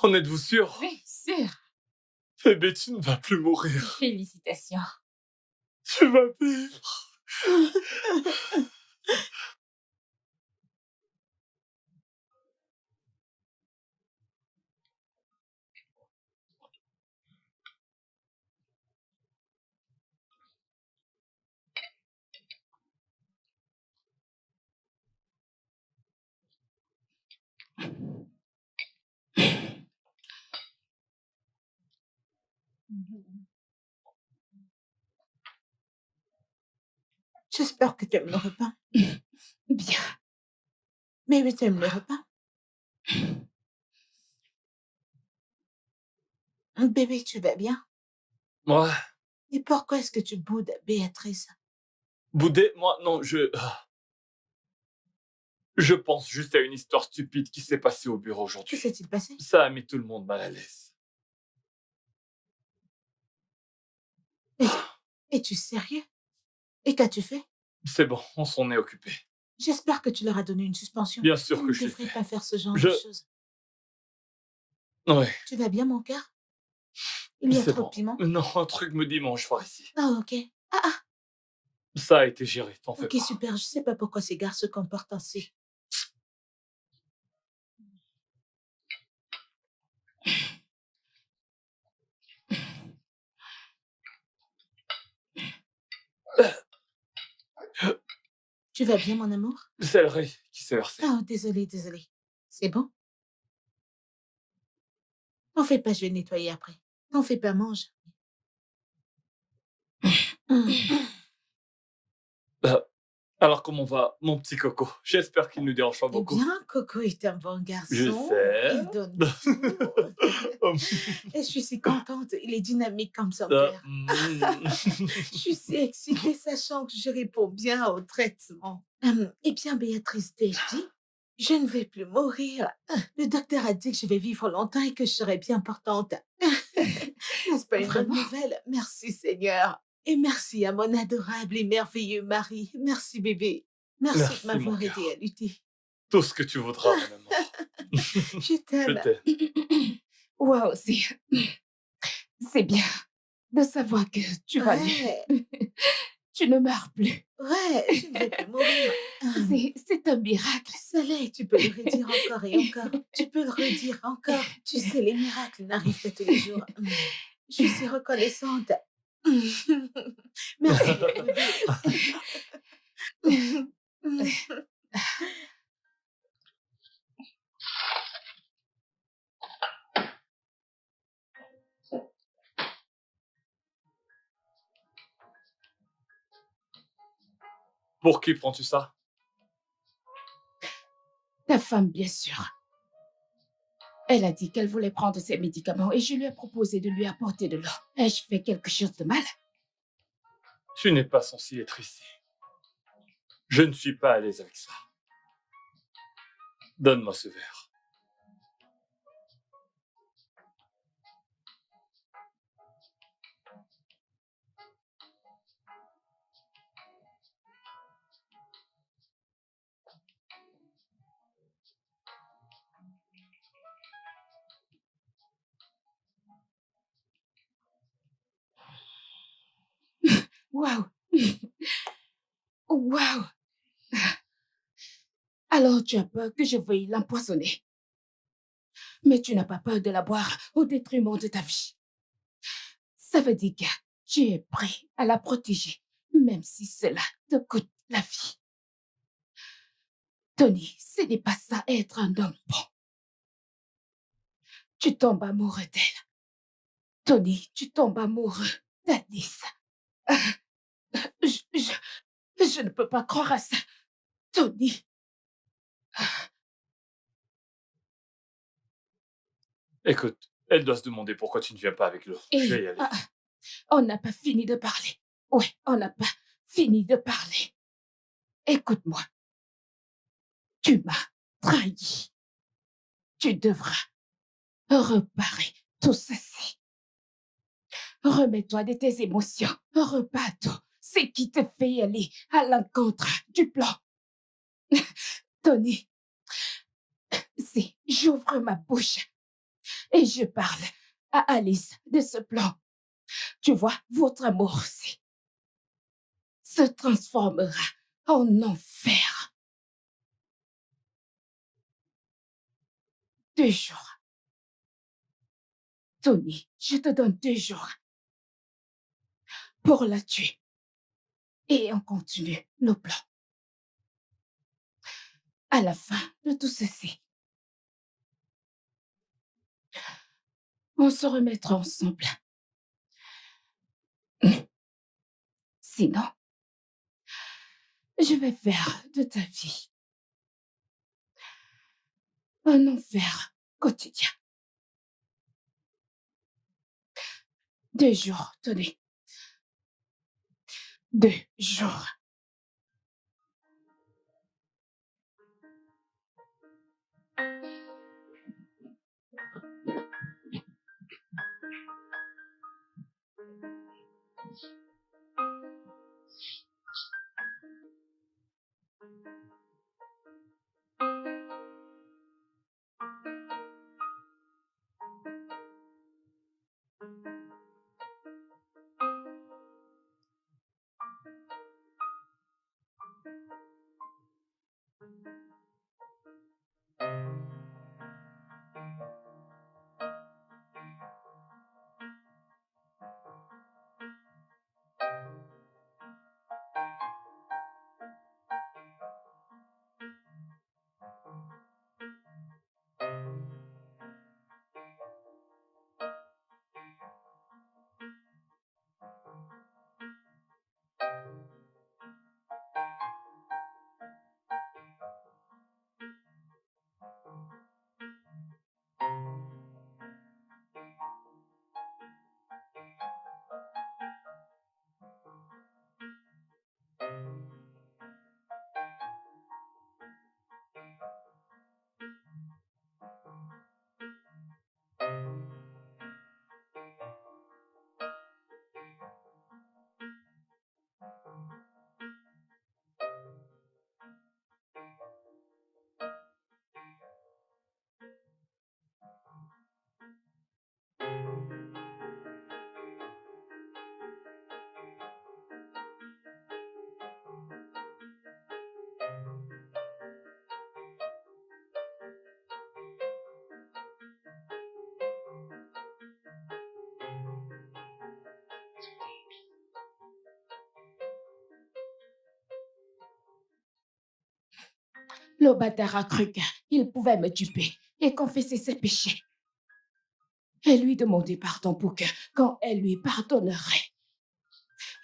En êtes-vous sûr? Oui, sûr. Bébé, tu ne vas plus mourir. Félicitations. Tu vas vivre. J'espère que tu aimes le repas. Bien. Mais oui, tu aimes le repas. Bébé, tu vas bien? Ouais. Et pourquoi est-ce que tu boudes, Béatrice? Boudé, moi, non, je pense juste à une histoire stupide qui s'est passée au bureau Que aujourd'hui. s'est-il passé? Ça a mis tout le monde mal à l'aise. Es-tu sérieux? Et qu'as-tu fait? C'est bon, on s'en est occupé. J'espère que tu leur as donné une suspension. Bien sûr Tu que ne je l'ai devrais fait. pas faire ce genre Je- de choses. Ouais, Tu vas bien, mon cœur? Il y a c'est trop bon. de piment? Non, un truc me dit mange fort ici. Ah, ok. Ça a été géré, t'en fais Ok, pas. super. Je sais pas pourquoi ces gars se comportent ainsi. Tu vas bien, mon amour? C'est le riz qui s'est versé. Oh, désolé. C'est bon? T'en fais pas, je vais nettoyer après. T'en fais pas, mange. Alors comment va mon petit coco? J'espère qu'il ne dérange pas Eh beaucoup. bien, Coco est un bon garçon. Je sais. Il donne tout. Et je suis si contente. Il est dynamique comme son père. Je suis si excitée, sachant que je réponds bien au traitement. Eh bien, Béatrice, t'ai-je dit, je ne vais plus mourir. Le docteur a dit que je vais vivre longtemps et que je serai bien portante. N'est-ce pas une bonne Vraiment? nouvelle? Merci, Seigneur. Et merci à mon adorable et merveilleux mari. Merci, bébé. Merci Merci, de m'avoir mon cœur. aidé à lutter. Tout ce que tu voudras, mon amour. Je Je t'aime. t'aime. Wow, c'est bien de savoir que tu vas mieux. Ouais. tu ne meurs plus. Ouais, je ne vais plus mourir. C'est un miracle. Saleh, tu peux le redire encore et encore. Tu peux le redire encore. Tu sais, les miracles n'arrivent pas tous les jours. Je suis reconnaissante. Merci beaucoup. Pour qui prends-tu ça? Ta femme, bien sûr. Elle a dit qu'elle voulait prendre ses médicaments et je lui ai proposé de lui apporter de l'eau. Ai-je fait quelque chose de mal? Tu n'es pas censé être ici. Je ne suis pas à l'aise avec ça. Donne-moi ce verre. Waouh! Waouh! Alors tu as peur que je veuille l'empoisonner. Mais tu n'as pas peur de la boire au détriment de ta vie. Ça veut dire que tu es prêt à la protéger, même si cela te coûte la vie. Tony, ce n'est pas ça être un homme bon. Tu tombes amoureux d'elle. Tony, tu tombes amoureux d'Alice. Je ne peux pas croire à ça. Tony. Écoute, elle doit se demander pourquoi tu ne viens pas avec l'eau. Je vais y aller. On n'a pas fini de parler. Oui, on n'a pas fini de parler. Écoute-moi. Tu m'as trahi. Tu devras réparer tout ceci. Remets-toi de tes émotions. Repars tout ce qui te fait aller à l'encontre du plan. Tony, si j'ouvre ma bouche et je parle à Alice de ce plan, tu vois, votre amour aussi se transformera en enfer. 2 jours. Tony, je te donne 2 jours pour la tuer. Et on continue le plan. À la fin de tout ceci, on se remettra ensemble. Sinon, je vais faire de ta vie un enfer quotidien. 2 jours, Tony. 2 jours. Le bâtard a cru qu'il pouvait me duper et confesser ses péchés. Et lui demander pardon pour que, quand elle lui pardonnerait,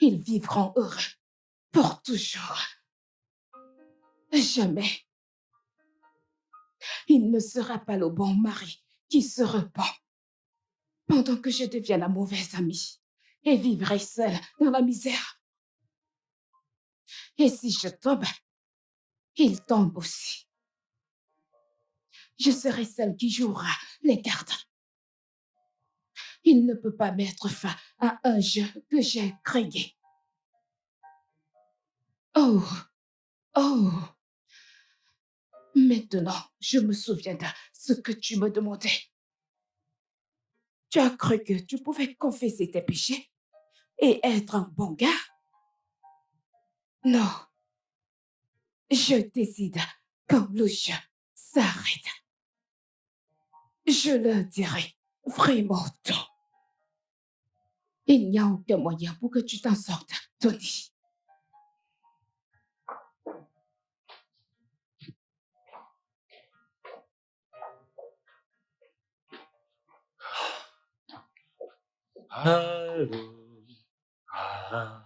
ils vivront heureux pour toujours. Jamais. Il ne sera pas le bon mari qui se repent pendant que je deviens la mauvaise amie et vivrai seule dans la misère. Et si je tombe, il tombe aussi. Je serai celle qui jouera les gardes. Il ne peut pas mettre fin à un jeu que j'ai créé. Oh, oh. Maintenant, je me souviens de ce que tu me demandais. Tu as cru que tu pouvais confesser tes péchés et être un bon gars? Non. Je décide quand le jeu s'arrête. Je le dirai vraiment tôt. Il n'y a aucun moyen pour que tu t'en sortes, Tony. Allô. Ah.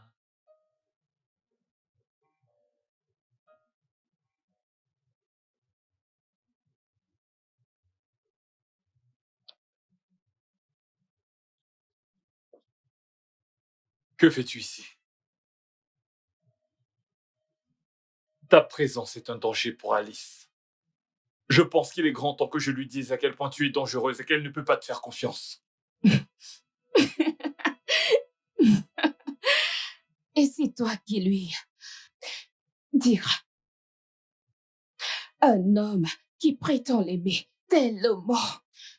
Que fais-tu ici? Ta présence est un danger pour Alice. Je pense qu'il est grand temps que je lui dise à quel point tu es dangereuse et qu'elle ne peut pas te faire confiance. Et c'est toi qui lui diras. Un homme qui prétend l'aimer tellement,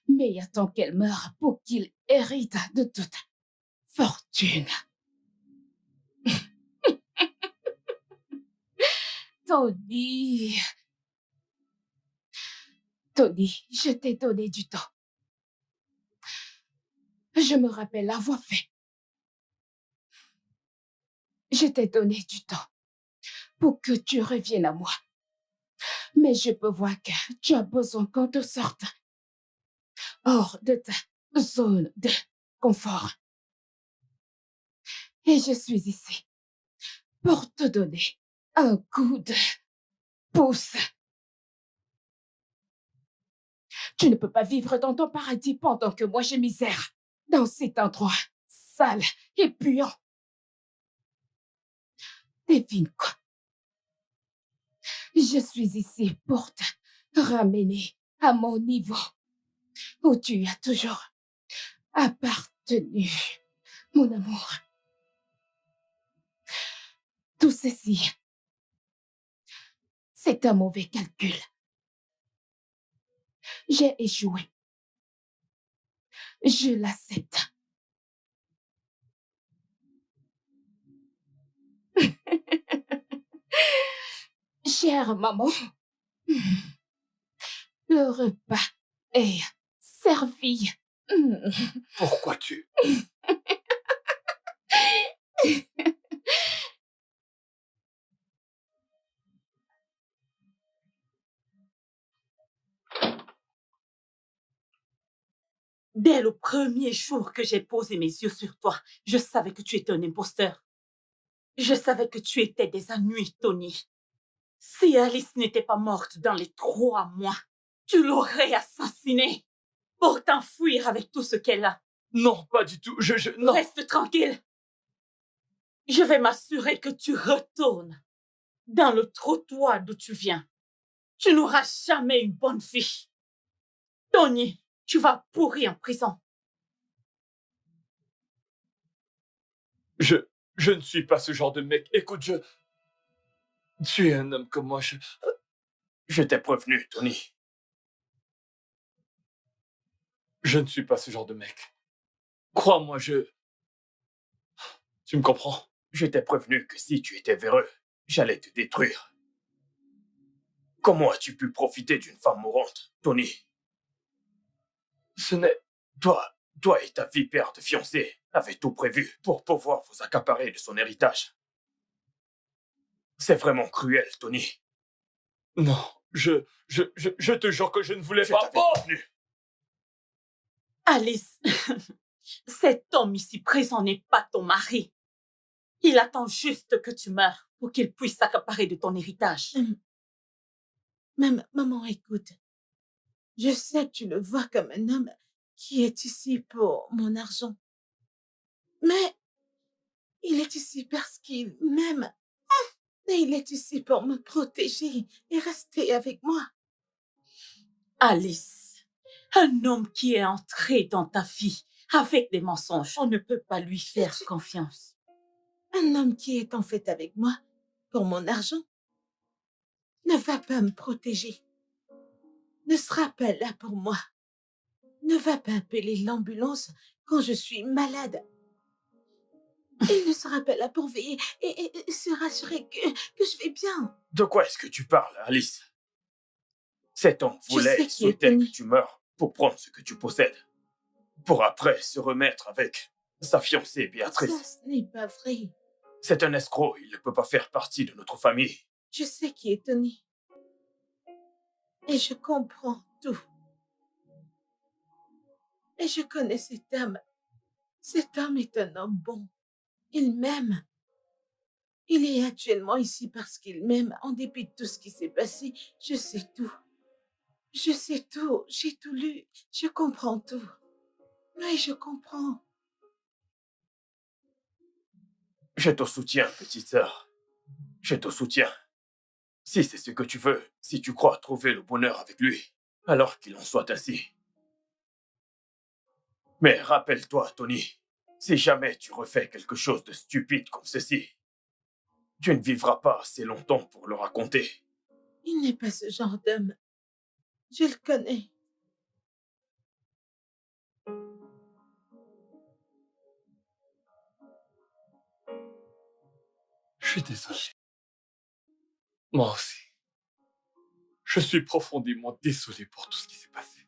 mais attend qu'elle meure pour qu'il hérite de toute fortune. Tony, je t'ai donné du temps. Je me rappelle avoir fait. Je t'ai donné du temps pour que tu reviennes à moi. Mais je peux voir que tu as besoin qu'on te sorte hors de ta zone de confort. Et je suis ici pour te donner un coup de pouce. Tu ne peux pas vivre dans ton paradis pendant que moi j'ai misère dans cet endroit sale et puant. Devine quoi? Je suis ici pour te ramener à mon niveau où tu as toujours appartenu, mon amour. Tout ceci, c'est un mauvais calcul. J'ai échoué. Je l'accepte. Chère maman, le repas est servi. Pourquoi tu... Dès le premier jour que j'ai posé mes yeux sur toi, je savais que tu étais un imposteur. Je savais que tu étais des ennuis, Tony. Si Alice n'était pas morte dans les 3 mois, tu l'aurais assassinée pour t'enfuir avec tout ce qu'elle a. Non, pas du tout. Non. Reste tranquille. Je vais m'assurer que tu retournes dans le trottoir d'où tu viens. Tu n'auras jamais une bonne fille. Tony, tu vas pourrir en prison. Je ne suis pas ce genre de mec. Écoute, tu es un homme comme moi, Je t'ai prévenu, Tony. Je ne suis pas ce genre de mec. Crois-moi, Tu me comprends? Je t'ai prévenu que si tu étais véreux, j'allais te détruire. Comment as-tu pu profiter d'une femme mourante, Tony? Ce n'est... Toi et ta vipère de fiancée avez tout prévu pour pouvoir vous accaparer de son héritage. C'est vraiment cruel, Tony. Non, Je te jure que je ne voulais Je pas. t'avais prévenu. Alice, cet homme ici présent n'est pas ton mari. Il attend juste que tu meurs pour qu'il puisse s'accaparer de ton héritage. Maman, écoute. Je sais que tu le vois comme un homme qui est ici pour mon argent. Mais il est ici parce qu'il m'aime. Et il est ici pour me protéger et rester avec moi. Alice, un homme qui est entré dans ta vie avec des mensonges, on ne peut pas lui faire confiance. Un homme qui est en fait avec moi pour mon argent ne va pas me protéger. Ne sera pas là pour moi. Ne va pas appeler l'ambulance quand je suis malade. Il ne sera pas là pour veiller et se rassurer que je vais bien. De quoi est-ce que tu parles, Alice? Cet homme Je voulait sais et qui est souhaitait que Tony. tu meurs pour prendre ce que tu possèdes. Pour après se remettre avec sa fiancée Béatrice. Ça, ce n'est pas vrai. C'est un escroc, il ne peut pas faire partie de notre famille. Je sais qui est Tony. Et je comprends tout. Et je connais cet homme. Cet homme est un homme bon. Il m'aime. Il est actuellement ici parce qu'il m'aime, en dépit de tout ce qui s'est passé. Je sais tout. Je sais tout. J'ai tout lu. Je comprends tout. Oui, je comprends. Je te soutiens, petite sœur. Je te soutiens. Si c'est ce que tu veux, si tu crois trouver le bonheur avec lui, alors qu'il en soit ainsi. Mais rappelle-toi, Tony, si jamais tu refais quelque chose de stupide comme ceci, tu ne vivras pas assez longtemps pour le raconter. Il n'est pas ce genre d'homme. Je le connais. Je suis désolé. Moi aussi. Je suis profondément désolé pour tout ce qui s'est passé.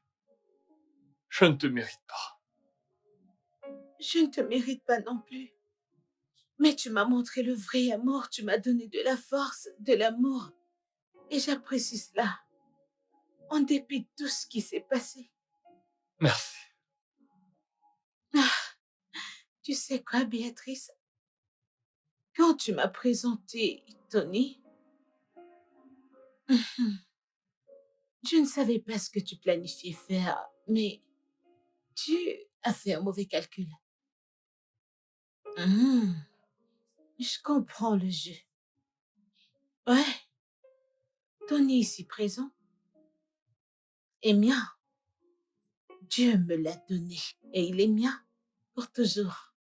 Je ne te mérite pas. Je ne te mérite pas non plus. Mais tu m'as montré le vrai amour. Tu m'as donné de la force, de l'amour. Et j'apprécie cela. En dépit de tout ce qui s'est passé. Merci. Tu sais quoi, Béatrice? Quand tu m'as présenté Tony, je ne savais pas ce que tu planifiais faire, mais tu as fait un mauvais calcul. Je comprends le jeu. Ouais, Tony ici présent est mien. Dieu me l'a donné et il est mien pour toujours.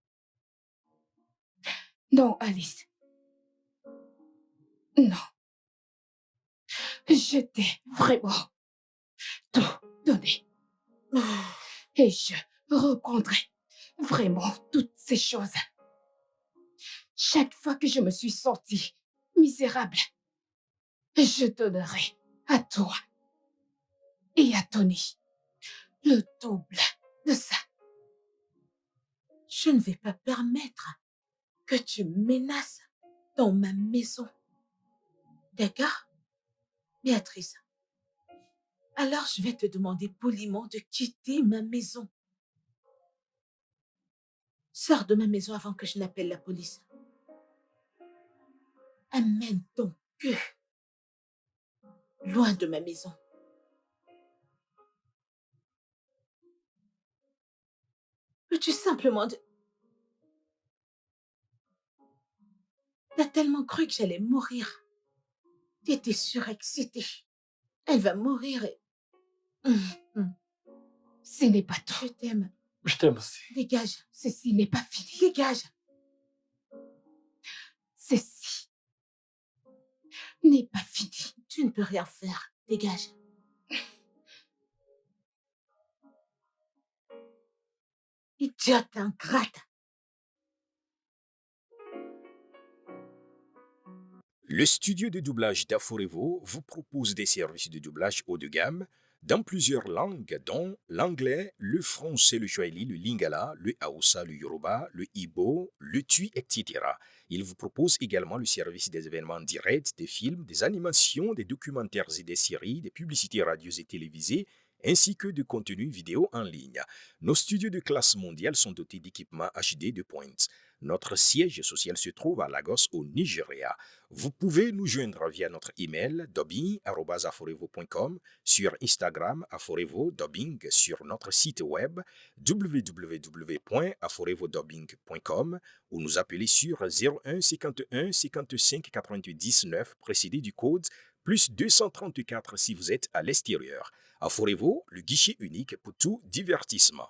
Non, Alice. Non. Je t'ai vraiment tout donné. Et je reprendrai vraiment toutes ces choses. Chaque fois que je me suis sentie misérable, je donnerai à toi et à Tony le double de ça. Je ne vais pas permettre que tu me menaces dans ma maison. D'accord, Béatrice? Alors je vais te demander poliment de quitter ma maison. Sors de ma maison avant que je n'appelle la police. Amène ton queue loin de ma maison. Peux-tu simplement... T'as tellement cru que j'allais mourir. T'étais surexcitée. Elle va mourir et... Ce n'est pas tout. Je t'aime. Je t'aime aussi. Dégage. Ceci n'est pas fini. Dégage. Ceci n'est pas fini. Tu ne peux rien faire. Dégage. Idiote ingrate. Le studio de doublage d'Aforevo vous propose des services de doublage haut de gamme, dans plusieurs langues, dont l'anglais, le français, le swahili, le lingala, le hausa, le yoruba, le igbo, le tui, etc. Il vous propose également le service des événements directs, des films, des animations, des documentaires et des séries, des publicités radios et télévisées, ainsi que de contenus vidéo en ligne. Nos studios de classe mondiale sont dotés d'équipements HD de pointe. Notre siège social se trouve à Lagos, au Nigeria. Vous pouvez nous joindre via notre email dubbing@aforevo.com, sur Instagram Aforevo Dubbing, sur notre site web www.aforevodubbing.com ou nous appeler sur 01 51 55 99 précédé du code plus 234 si vous êtes à l'extérieur. Aforevo, le guichet unique pour tout divertissement.